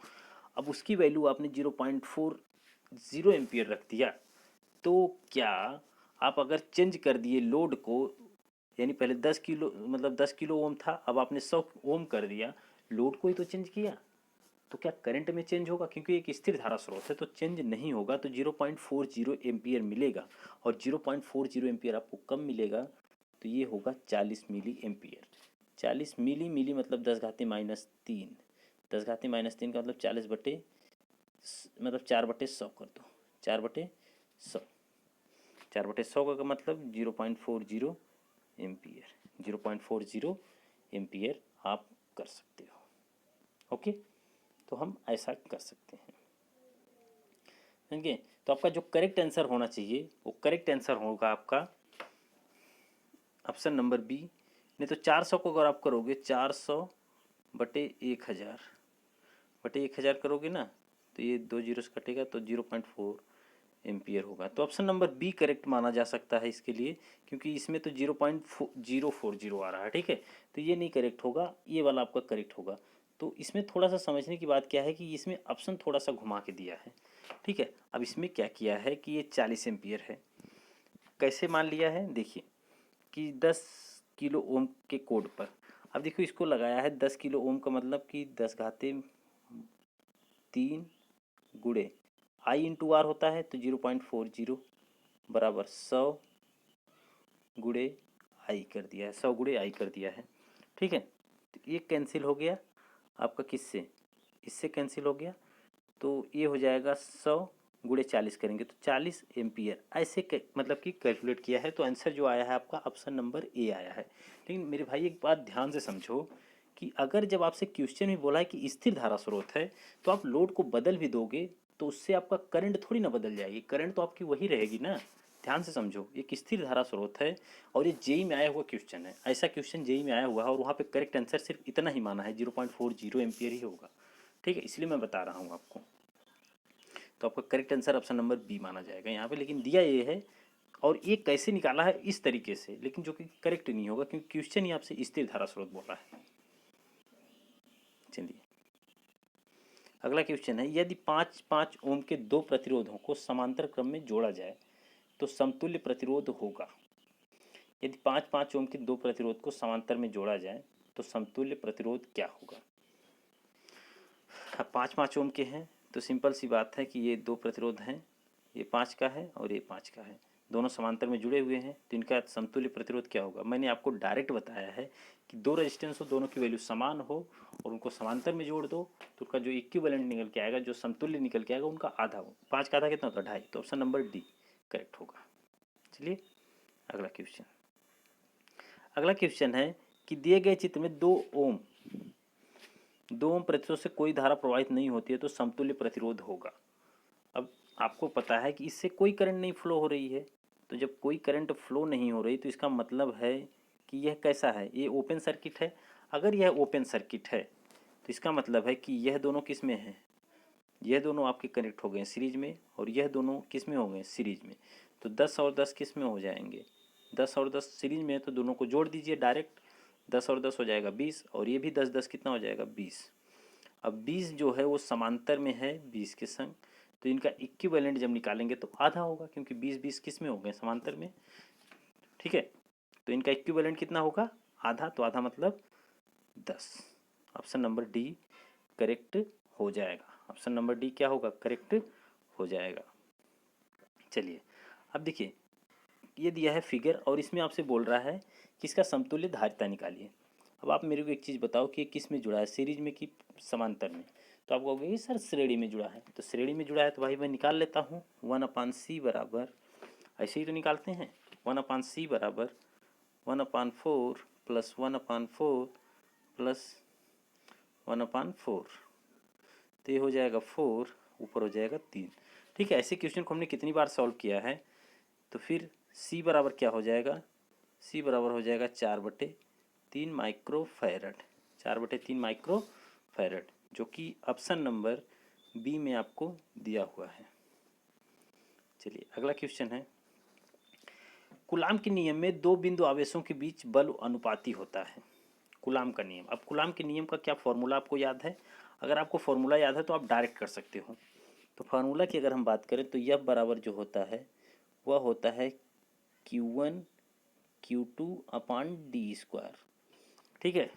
अब उसकी वैल्यू आपने 0.40 एम्पियर रख दिया, तो क्या आप अगर चेंज कर दिए लोड को, यानी पहले 10 किलो मतलब 10 किलो ओम था, अब आपने 100 ओम कर दिया, लोड को ही तो चेंज किया, तो क्या करंट में चेंज होगा? क्योंकि एक स्थिर धारा स्रोत है तो चेंज नहीं होगा, तो 0.40 एम्पियर मिलेगा। और 0.40 एम्पियर आपको कम मिलेगा, तो ये होगा 40 मिली एम्पियर। 40 मिली मतलब 10⁻³ 10⁻³ का मतलब 40 बटे मतलब 4/100 कर दो, 4/100, 4/100 का मतलब 0.40 एम्पियर, 0.40 एम्पियर आप कर सकते हो। ओके, तो हम ऐसा कर सकते हैं। ठीक है, तो आपका जो करेक्ट आंसर होना चाहिए वो करेक्ट आंसर होगा आपका ऑप्शन नंबर बी। नहीं तो 400 को अगर आप करोगे 400/1000 करोगे ना, तो ये 2 जीरो से कटेगा तो 0.4 एम्पियर होगा। तो ऑप्शन नंबर बी करेक्ट माना जा सकता है इसके लिए, क्योंकि इसमें तो 0.040 आ रहा है। ठीक है, तो ये नहीं करेक्ट होगा, ये वाला आपका करेक्ट होगा। तो इसमें थोड़ा सा समझने की बात क्या है कि इसमें ऑप्शन थोड़ा सा घुमा के दिया है। ठीक है, अब इसमें क्या किया है कि ये 40 एम्पियर है, कैसे मान लिया है देखिए कि 10 किलो ओम के कोड पर। अब देखो इसको लगाया है 10 किलो ओम का मतलब कि 10⁻³ गुड़े आई इंटू आर होता है, तो 0.40 बराबर 100 गुड़े आई कर दिया है, 100 गुड़े आई कर दिया है। ठीक है, तो ये कैंसिल हो गया आपका, किससे, इससे कैंसिल हो गया, तो ये हो जाएगा 100 गुड़े 40 करेंगे तो 40 एम्पियर, ऐसे मतलब कि कैलकुलेट किया है। तो आंसर जो आया है आपका ऑप्शन नंबर ए आया है। लेकिन मेरे भाई एक बात ध्यान से समझो कि अगर जब आपसे क्वेश्चन में बोला है कि स्थिर धारा स्रोत है, तो आप लोड को बदल भी दोगे तो उससे आपका करंट थोड़ी ना बदल जाएगी, करंट तो आपकी वही रहेगी ना। ध्यान से समझो, एक स्थिर धारा स्रोत है और ये जेई में आया हुआ क्वेश्चन है, ऐसा क्वेश्चन जेई में आया हुआ है और वहाँ पे करेक्ट आंसर सिर्फ इतना ही माना है, 0.40 एम्पियर ही होगा। ठीक है, इसलिए मैं बता रहा हूँ आपको। तो आपका correct answer option number B माना जाएगा यहाँ पे। लेकिन दिया ये है और ये कैसे निकाला है इस तरीके से, लेकिन जो कि करेक्ट नहीं होगा क्योंकि क्वेश्चन ही आपसे स्थिर धारा स्रोत बोला है। चलिए अगला क्वेश्चन है, यदि 5 ओम के दो प्रतिरोधों को समांतर क्रम में जोड़ा जाए तो समतुल्य प्रतिरोध होगा। यदि 5 ओम के दो प्रतिरोध को समांतर में जोड़ा जाए तो समतुल्य प्रतिरोध क्या होगा? अब 5 ओम के हैं तो सिंपल सी बात है कि ये दो प्रतिरोध हैं, ये 5 का है और ये 5 का है, दोनों समांतर में जुड़े हुए हैं, तो इनका समतुल्य प्रतिरोध क्या होगा? मैंने आपको डायरेक्ट बताया है कि दो रेजिस्टेंस हो, दोनों की वैल्यू समान हो और उनको समांतर में जोड़ दो तो उनका जो इक्विवेलेंट निकल के आएगा, जो समतुल्य निकल के आएगा, उनका आधा हो। 5 का आधा कितना होता है? 2.5। तो ऑप्शन नंबर डी करेक्ट होगा। चलिए अगला क्वेश्चन। अगला क्वेश्चन है कि दिए गए चित्र में 2 ओम प्रतिरोध से कोई धारा प्रवाहित नहीं होती है तो समतुल्य प्रतिरोध होगा। अब आपको पता है कि इससे कोई करंट नहीं फ्लो हो रही है, तो जब कोई करंट फ्लो नहीं हो रही तो इसका मतलब है कि यह कैसा है, ये ओपन सर्किट है। अगर यह ओपन सर्किट है तो इसका मतलब है कि यह दोनों किस में है, यह दोनों आपके कनेक्ट हो गए सीरीज में और यह दोनों किस में हो गए सीरीज में। तो 10 और 10 किस में हो जाएंगे, 10 और 10 सीरीज में है तो दोनों को जोड़ दीजिए डायरेक्ट, 10 और 10 हो जाएगा 20 और ये भी 10 10 कितना हो जाएगा 20। अब 20 जो है वो समांतर में है 20 के संग, तो इनका इक्विवेलेंट जब निकालेंगे तो आधा होगा, क्योंकि 20 20 किस में हो गए समांतर में। ठीक है, तो इनका इक्विवेलेंट कितना होगा, आधा, तो आधा मतलब 10। ऑप्शन नंबर डी करेक्ट हो जाएगा। ऑप्शन नंबर डी क्या होगा, करेक्ट हो जाएगा। चलिए अब देखिए, ये दिया है फिगर और इसमें आपसे बोल रहा है कि इसका समतुल्य धारिता निकालिए। अब आप मेरे को एक चीज़ बताओ कि ये किस में जुड़ा है, सीरीज में कि समांतर में। तो आप कहोगे कि सर श्रेणी में जुड़ा है, तो श्रेणी में जुड़ा है तो भाई मैं निकाल लेता हूँ 1/c बराबर, ऐसे ही तो निकालते हैं, 1/c बराबर 1/4 प्लस 1/4 प्लस 1/4, तो ये हो जाएगा 4, ऊपर हो जाएगा 3। ठीक है, ऐसे क्वेश्चन को हमने कितनी बार सॉल्व किया है। तो फिर c बराबर क्या हो जाएगा, c बराबर हो जाएगा 4/3 माइक्रोफैरड, 4/3 माइक्रोफैरड, जो कि ऑप्शन नंबर बी में आपको दिया हुआ है। चलिए अगला क्वेश्चन है, कूलाम के नियम में दो बिंदु आवेशों के बीच बल अनुपाती होता है। कूलाम का नियम, अब कूलाम के नियम का क्या फॉर्मूला आपको याद है? अगर आपको फॉर्मूला याद है तो आप डायरेक्ट कर सकते हो। तो फार्मूला की अगर हम बात करें तो यह बराबर जो होता है वह होता है Q1 Q2 अपान डी स्क्वायर। ठीक है,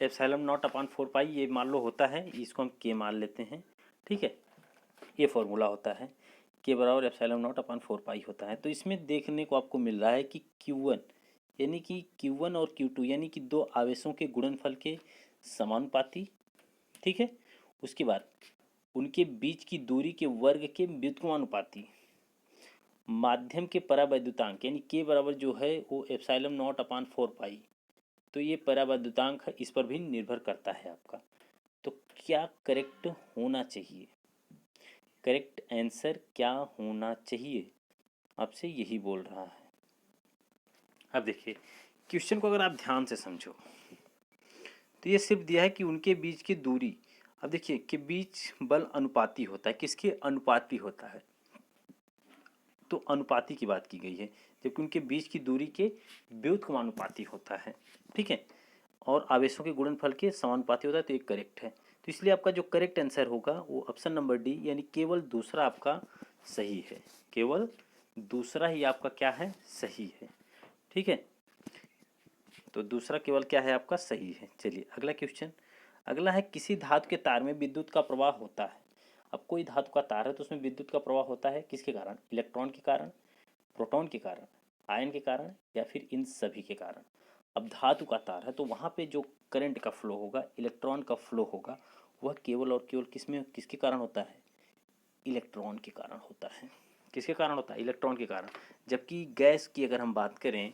एप्सिलॉन नॉट अपान 4 पाई ये मान लो होता है, इसको हम के मान लेते हैं। ठीक है, ये फॉर्मूला होता है के बराबर एप्सिलॉन नॉट अपान 4 पाई होता है। तो इसमें देखने को आपको मिल रहा है कि Q1 यानी कि Q1 और Q2 यानी कि दो आवेशों के गुणनफल के समानुपाती। ठीक है, उसके बाद उनके बीच की दूरी के वर्ग के व्युत्क्रमानुपाती, माध्यम के परावैद्युतांक यानी के बराबर जो है वो एप्सिलॉन नॉट अपान 4 पाई, तो ये परावैद्युतांक है, इस पर भी निर्भर करता है आपका। तो क्या करेक्ट होना चाहिए, करेक्ट आंसर क्या होना चाहिए, आपसे यही बोल रहा है। अब देखिए क्वेश्चन को अगर आप ध्यान से समझो तो ये सिर्फ दिया है कि उनके बीच की दूरी, अब देखिए कि बीच बल अनुपाती होता है, किसके अनुपाती होता है, तो अनुपाती की बात की गई है, जबकि उनके बीच की दूरी के व्युत्क्रमानुपाती होता है। ठीक है, और आवेशों के गुणनफल के समानुपाती होता है, तो ये करेक्ट है। तो इसलिए आपका जो करेक्ट आंसर होगा वो ऑप्शन नंबर डी यानी केवल दूसरा आपका सही है, केवल दूसरा ही आपका क्या है, सही है। ठीक है, तो दूसरा केवल क्या है आपका सही है। चलिए अगला क्वेश्चन, अगला है किसी धातु के तार में विद्युत का प्रवाह होता है। अब कोई धातु का तार है तो उसमें विद्युत का प्रवाह होता है किसके कारण, इलेक्ट्रॉन के कारण, प्रोटॉन के कारण, आयन के कारण, या फिर इन सभी के कारण। अब धातु का तार है तो वहाँ पे जो करंट का फ्लो होगा, इलेक्ट्रॉन का फ्लो होगा, वह केवल और केवल किसमें, किसके कारण होता है, इलेक्ट्रॉन के कारण होता है। किसके कारण होता है, इलेक्ट्रॉन के कारण। जबकि गैस की अगर हम बात करें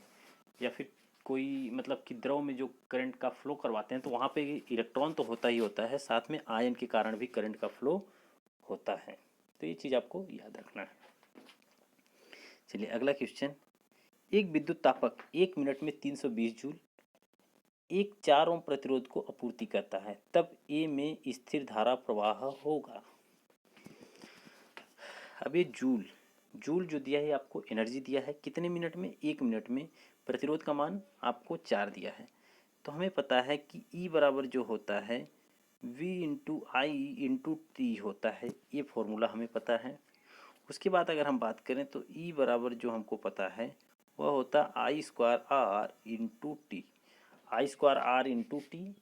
या फिर कोई मतलब कि द्रव में जो करंट का फ्लो करवाते हैं तो वहाँ पे इलेक्ट्रॉन तो होता ही होता है, साथ में आयन के कारण भी करंट का फ्लो होता है। तो ये चीज़ आपको याद रखना है। चलिए अगला क्वेश्चन, एक विद्युत तापक 1 मिनट में 320 जूल एक 4 ओम प्रतिरोध को आपूर्ति करता है, तब ए में स्थिर धारा प्रवाह होगा। अब ये जूल, जूल जो दिया है आपको एनर्जी दिया है कितने मिनट में, 1 मिनट में, प्रतिरोध का मान आपको 4 दिया है। तो हमें पता है कि E बराबर जो होता है V/I/T होता है, ये फॉर्मूला हमें पता है। उसके बाद अगर हम बात करें तो E बराबर जो हमको पता है वह होता है I²R/T, I²R/T,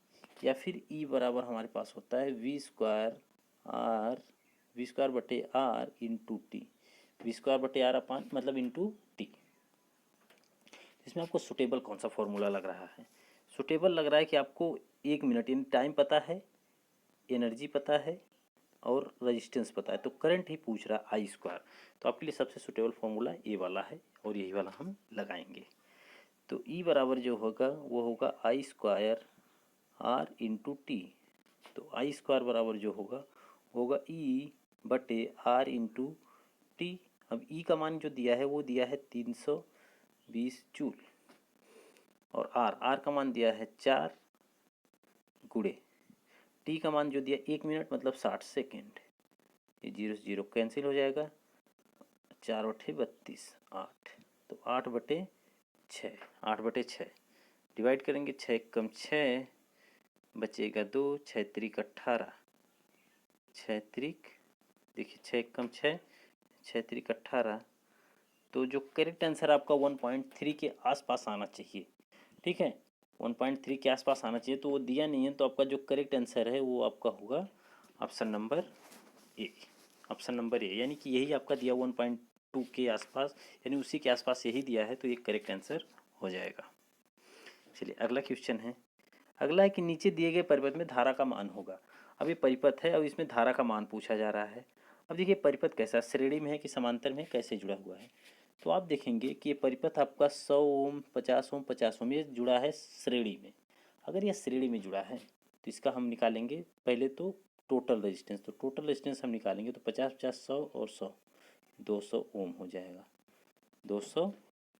या फिर E बराबर हमारे पास होता है V²R/T, V²R अपान मतलब इंटू टी। इसमें आपको सुटेबल कौन सा फॉर्मूला लग रहा है, सुटेबल लग रहा है कि आपको 1 मिनट यानी टाइम पता है, एनर्जी पता है और रेजिस्टेंस पता है, तो करंट ही पूछ रहा है I²। तो आपके लिए सबसे सुटेबल फार्मूला ए वाला है और यही वाला हम लगाएंगे। तो E बराबर जो होगा वो होगा I²R/T, तो I² बराबर जो होगा E/R/T। अब E का मान जो दिया है वो दिया है 320 जूल और R का मान दिया है 4 गुणे T का मान जो दिया 1 मिनट मतलब 60 सेकेंड, ये 0 से 0 कैंसिल हो जाएगा, 4/32 8, तो 8/6, 8/6 डिवाइड करेंगे, 6 कम 6 बचेगा 2, 6 त्रिक 18, 6 त्रिक देखिए 6 कम 6, 6 त्रिक 18, तो जो करेक्ट आंसर आपका 1.3 के आसपास आना चाहिए। ठीक है, 1.3 के आसपास आना चाहिए, तो वो दिया नहीं है, तो आपका जो करेक्ट आंसर है वो आपका होगा option number A, option number A, यानी कि यही आपका दिया 1.2 के आसपास, यानी उसी के आसपास यही दिया है, तो ये करेक्ट आंसर हो जाएगा। चलिए अगला क्वेश्चन है। अगला है कि नीचे दिए गए परिपथ में धारा का मान होगा। अब ये परिपथ है और इसमें धारा का मान पूछा जा रहा है। अब देखिए परिपथ कैसा, श्रेणी में है कि समांतर में, कैसे जुड़ा हुआ है। तो आप देखेंगे कि ये परिपथ आपका 100 ओम, 50 ओम, 50 ओम, ये जुड़ा है श्रेणी में। अगर यह श्रेणी में जुड़ा है तो इसका हम निकालेंगे पहले तो टोटल रेजिस्टेंस। तो टोटल रेजिस्टेंस हम निकालेंगे तो 50 50 100 और 100 200 ओम हो जाएगा, 200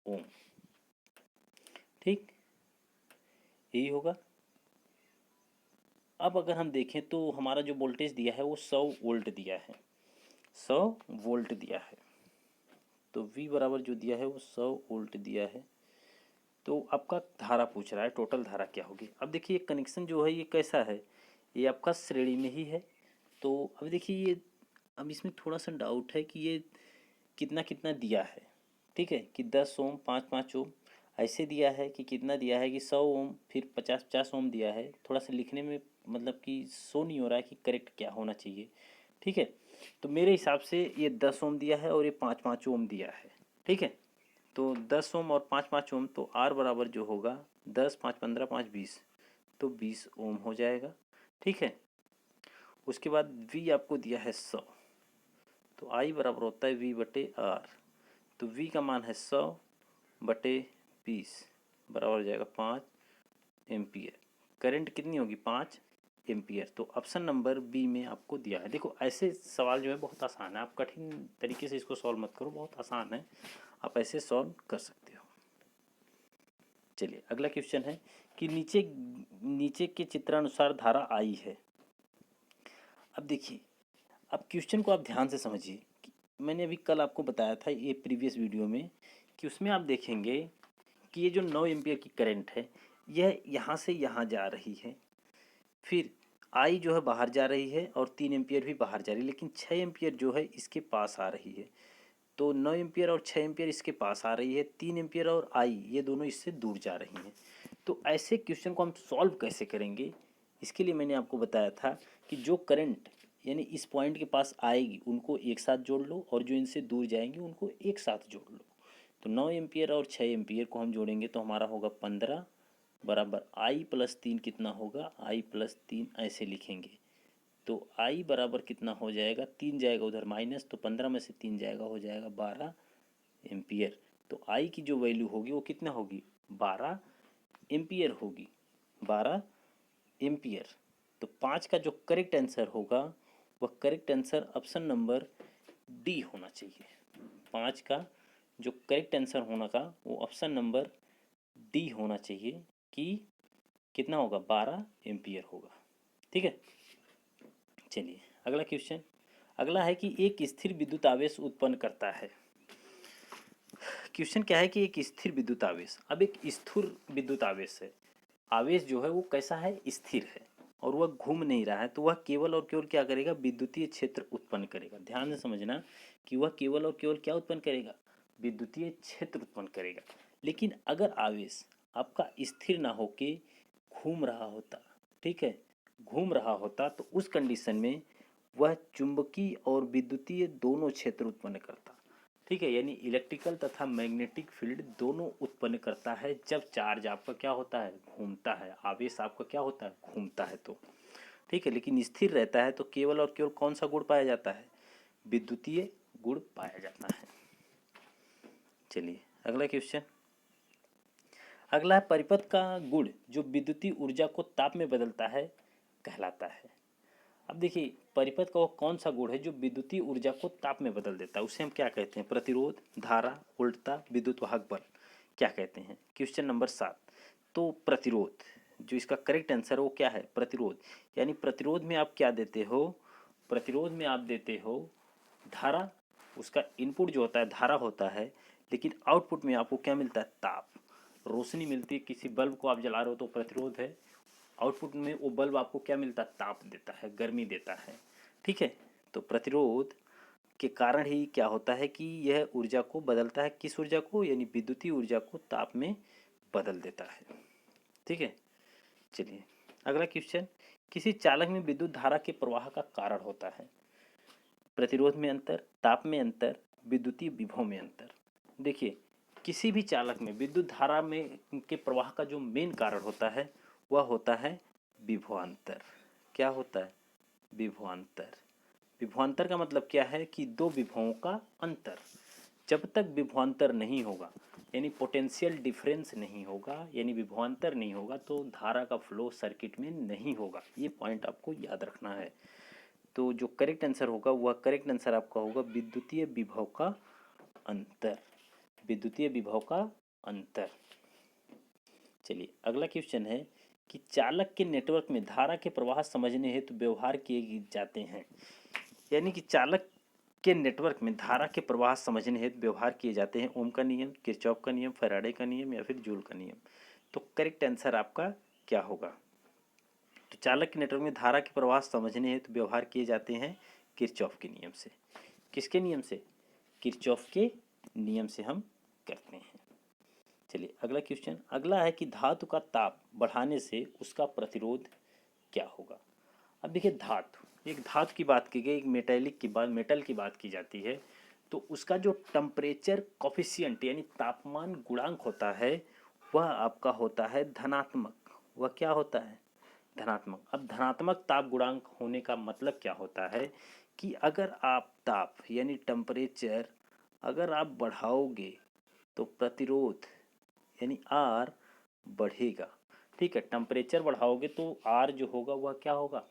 ओम। ठीक, यही होगा। अब अगर हम देखें तो हमारा जो वोल्टेज दिया है वो 100 वोल्ट दिया है, 100 वोल्ट दिया है। तो V बराबर जो दिया है वो 100 वोल्ट दिया है। तो आपका धारा पूछ रहा है, टोटल धारा क्या होगी। अब देखिए कनेक्शन जो है ये कैसा है, ये आपका श्रेणी में ही है। तो अब देखिए ये, अब इसमें थोड़ा सा डाउट है कि ये कितना कितना दिया है। ठीक है, कि 10 ओम, 5 ओम ऐसे दिया है, कि कितना दिया है कि 100 ओम फिर 50 50 ओम दिया है। थोड़ा सा लिखने में मतलब कि शो नहीं हो रहा है कि करेक्ट क्या होना चाहिए। ठीक है, तो मेरे हिसाब से ये 10 ओम दिया है और ये 5 ओम दिया है। ठीक है, तो 10 ओम और 5 ओम, तो आर बराबर जो होगा 10 5 15 5 20, तो 20 ओम हो जाएगा। ठीक है, उसके बाद V आपको दिया है 100, तो I बराबर होता है V बटे R। तो V का मान है 100 बटे 20 बराबर हो जाएगा 5 एम्पियर। करंट कितनी होगी, 5 एम्पियर। तो ऑप्शन नंबर बी में आपको दिया है। देखो ऐसे सवाल जो है बहुत आसान है, आप कठिन तरीके से इसको सॉल्व मत करो, बहुत आसान है, आप ऐसे सॉल्व कर सकते हो। चलिए अगला क्वेश्चन है कि नीचे नीचे के चित्रानुसार धारा आई है। अब देखिए, अब क्वेश्चन को आप ध्यान से समझिए। मैंने अभी कल आपको बताया था ये प्रीवियस वीडियो में, कि उसमें आप देखेंगे कि ये जो 9 एम्पियर की करंट है यह यहाँ से यहाँ जा रही है, फिर आई जो है बाहर जा रही है और 3 एम्पियर भी बाहर जा रही है, लेकिन 6 एम्पियर जो है इसके पास आ रही है। तो 9 एम्पियर और 6 एम्पियर इसके पास आ रही है, 3 एम्पियर और आई ये दोनों इससे दूर जा रही हैं। तो ऐसे क्वेश्चन को हम सॉल्व कैसे करेंगे, इसके लिए मैंने आपको बताया था कि जो करंट यानी इस पॉइंट के पास आएगी उनको एक साथ जोड़ लो, और जो इनसे दूर जाएंगी उनको एक साथ जोड़ लो। तो 9 एम्पियर और 6 एम्पियर को हम जोड़ेंगे तो हमारा होगा 15 बराबर आई प्लस 3 कितना होगा, आई प्लस 3 ऐसे लिखेंगे। तो आई बराबर कितना हो जाएगा, 3 जाएगा उधर माइनस, तो 15 में से 3 जाएगा, हो जाएगा 12 एम्पियर। तो आई की जो वैल्यू होगी वो कितना होगी, 12 एम्पियर होगी, 12 एम्पियर। तो 5 का जो करेक्ट आंसर होगा वह correct answer option number D होना चाहिए। 5 का जो करेक्ट आंसर होना का वो ऑप्शन नंबर डी होना चाहिए, कि कितना होगा, 12 एम्पियर होगा। ठीक है, चलिए अगला क्वेश्चन। अगला है कि एक स्थिर विद्युत आवेश उत्पन्न करता है। क्वेश्चन क्या है कि एक स्थिर विद्युत आवेश, अब एक स्थिर विद्युत आवेश है, आवेश जो है वो कैसा है, स्थिर है और वह घूम नहीं रहा है, तो वह केवल और केवल क्या करेगा, विद्युतीय क्षेत्र उत्पन्न करेगा। ध्यान से समझना कि वह केवल और केवल क्या उत्पन्न करेगा, विद्युतीय क्षेत्र उत्पन्न करेगा। लेकिन अगर आवेश आपका स्थिर ना होके घूम रहा होता, ठीक है, घूम रहा होता, तो उस कंडीशन में वह चुंबकीय और विद्युतीय दोनों क्षेत्र उत्पन्न करता। ठीक है, यानी इलेक्ट्रिकल तथा मैग्नेटिक फील्ड दोनों उत्पन्न करता है जब चार्ज आपका क्या होता है, घूमता है, आवेश आपका क्या होता है, घूमता है। तो ठीक है, लेकिन स्थिर रहता है तो केवल और केवल कौन सा गुण पाया जाता है, विद्युतीय गुण पाया जाता है। चलिए अगला क्वेश्चन। अगला है परिपथ का गुण जो विद्युतीय ऊर्जा को ताप में बदलता है कहलाता है। अब देखिए परिपथ का वो कौन सा गुण है जो विद्युतीय ऊर्जा को ताप में बदल देता है, उसे हम क्या कहते हैं, प्रतिरोध, धारा, उल्टता, विद्युत वाहक बल, क्या कहते हैं। Question number 7। तो प्रतिरोध, जो इसका करेक्ट आंसर है वो क्या है, प्रतिरोध। यानी प्रतिरोध में आप क्या देते हो, प्रतिरोध में आप देते हो धारा, उसका इनपुट जो होता है धारा होता है, लेकिन आउटपुट में आपको क्या मिलता है, ताप, रोशनी मिलती है। किसी बल्ब को आप जला रहे हो तो प्रतिरोध है, आउटपुट में वो बल्ब आपको क्या मिलता है, ताप देता है, गर्मी देता है। ठीक है, तो प्रतिरोध के कारण ही क्या होता है कि यह ऊर्जा को बदलता है, किस ऊर्जा को, यानी विद्युतीय ऊर्जा को ताप में बदल देता है। ठीक है, चलिए अगला क्वेश्चन। किसी चालक में विद्युत धारा के प्रवाह का कारण होता है। प्रतिरोध में अंतर, ताप में अंतर, विद्युतीय विभव में अंतर। देखिए किसी भी चालक में विद्युत धारा में के प्रवाह का जो मेन कारण होता है वह होता है विभवांतर। क्या होता है? विभवांतर। विभवांतर का मतलब क्या है कि दो विभवों का अंतर। जब तक विभवांतर नहीं होगा यानी पोटेंशियल डिफरेंस नहीं होगा, यानी विभवांतर नहीं होगा, तो धारा का फ्लो सर्किट में नहीं होगा। ये पॉइंट आपको याद रखना है। तो जो करेक्ट आंसर होगा वह करेक्ट आंसर आपका होगा विद्युतीय विभव का अंतर। विद्युतीय विभव का अंतर। चलिए अगला क्वेश्चन है कि चालक के नेटवर्क में धारा के प्रवाह समझने हेतु व्यवहार किए जाते हैं। यानी कि चालक के नेटवर्क में धारा के प्रवाह समझने हेतु व्यवहार किए जाते हैं ओम का नियम, किरचॉफ का नियम, फैराडे का नियम या फिर जूल का नियम। तो करेक्ट आंसर आपका क्या होगा? तो चालक के नेटवर्क में धारा के प्रवाह समझने हेतु व्यवहार किए जाते हैं किरचॉफ के नियम से। किसके नियम से? किरचॉफ के नियम से हम करते हैं। चलिए अगला क्वेश्चन, अगला है कि धातु का ताप बढ़ाने से उसका प्रतिरोध क्या होगा। अब देखिए एक धातु की बात की गई, एक मेटल की बात की जाती है, तो उसका जो टेम्परेचर कॉफिशिएंट यानी तापमान गुणांक होता है वह आपका होता है धनात्मक। वह क्या होता है? धनात्मक। अब धनात्मक ताप गुणांक होने का मतलब क्या होता है कि अगर आप ताप यानी टेम्परेचर अगर आप बढ़ाओगे तो प्रतिरोध यानी आर बढ़ेगा। ठीक है, टेम्परेचर बढ़ाओगे तो आर जो होगा वह क्या होगा?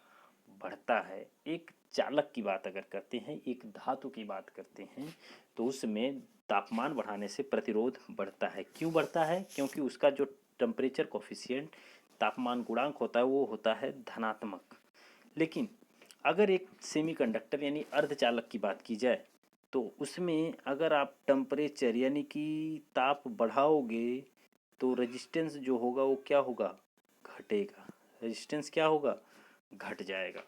बढ़ता है। एक चालक की बात अगर करते हैं, एक धातु की बात करते हैं, तो उसमें तापमान बढ़ाने से प्रतिरोध बढ़ता है। क्यों बढ़ता है? क्योंकि उसका जो टेम्परेचर कोफिशिएंट तापमान गुणांक होता है वो होता है धनात्मक। लेकिन अगर एक सेमीकंडक्टर यानी अर्धचालक की बात की जाए तो उसमें अगर आप टेम्परेचर यानी कि ताप बढ़ाओगे तो रेजिस्टेंस जो होगा वो क्या होगा? घटेगा। रेजिस्टेंस क्या होगा? घट जाएगा।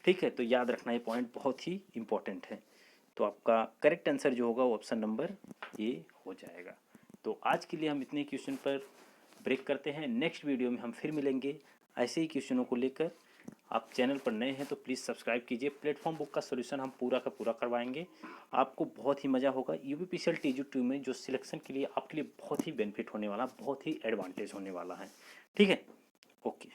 ठीक है, तो याद रखना ये पॉइंट बहुत ही इम्पोर्टेंट है। तो आपका करेक्ट आंसर जो होगा वो ऑप्शन नंबर ए हो जाएगा। तो आज के लिए हम इतने क्वेश्चन पर ब्रेक करते हैं। नेक्स्ट वीडियो में हम फिर मिलेंगे ऐसे ही क्वेश्चनों को लेकर। आप चैनल पर नए हैं तो प्लीज़ सब्सक्राइब कीजिए। प्लेटफॉर्म बुक का सॉल्यूशन हम पूरा का पूरा करवाएंगे, आपको बहुत ही मज़ा होगा। यूपीपीसीएल TG2 में जो सिलेक्शन के लिए आपके लिए बहुत ही बेनिफिट होने वाला, बहुत ही एडवांटेज होने वाला है। ठीक है, ओके।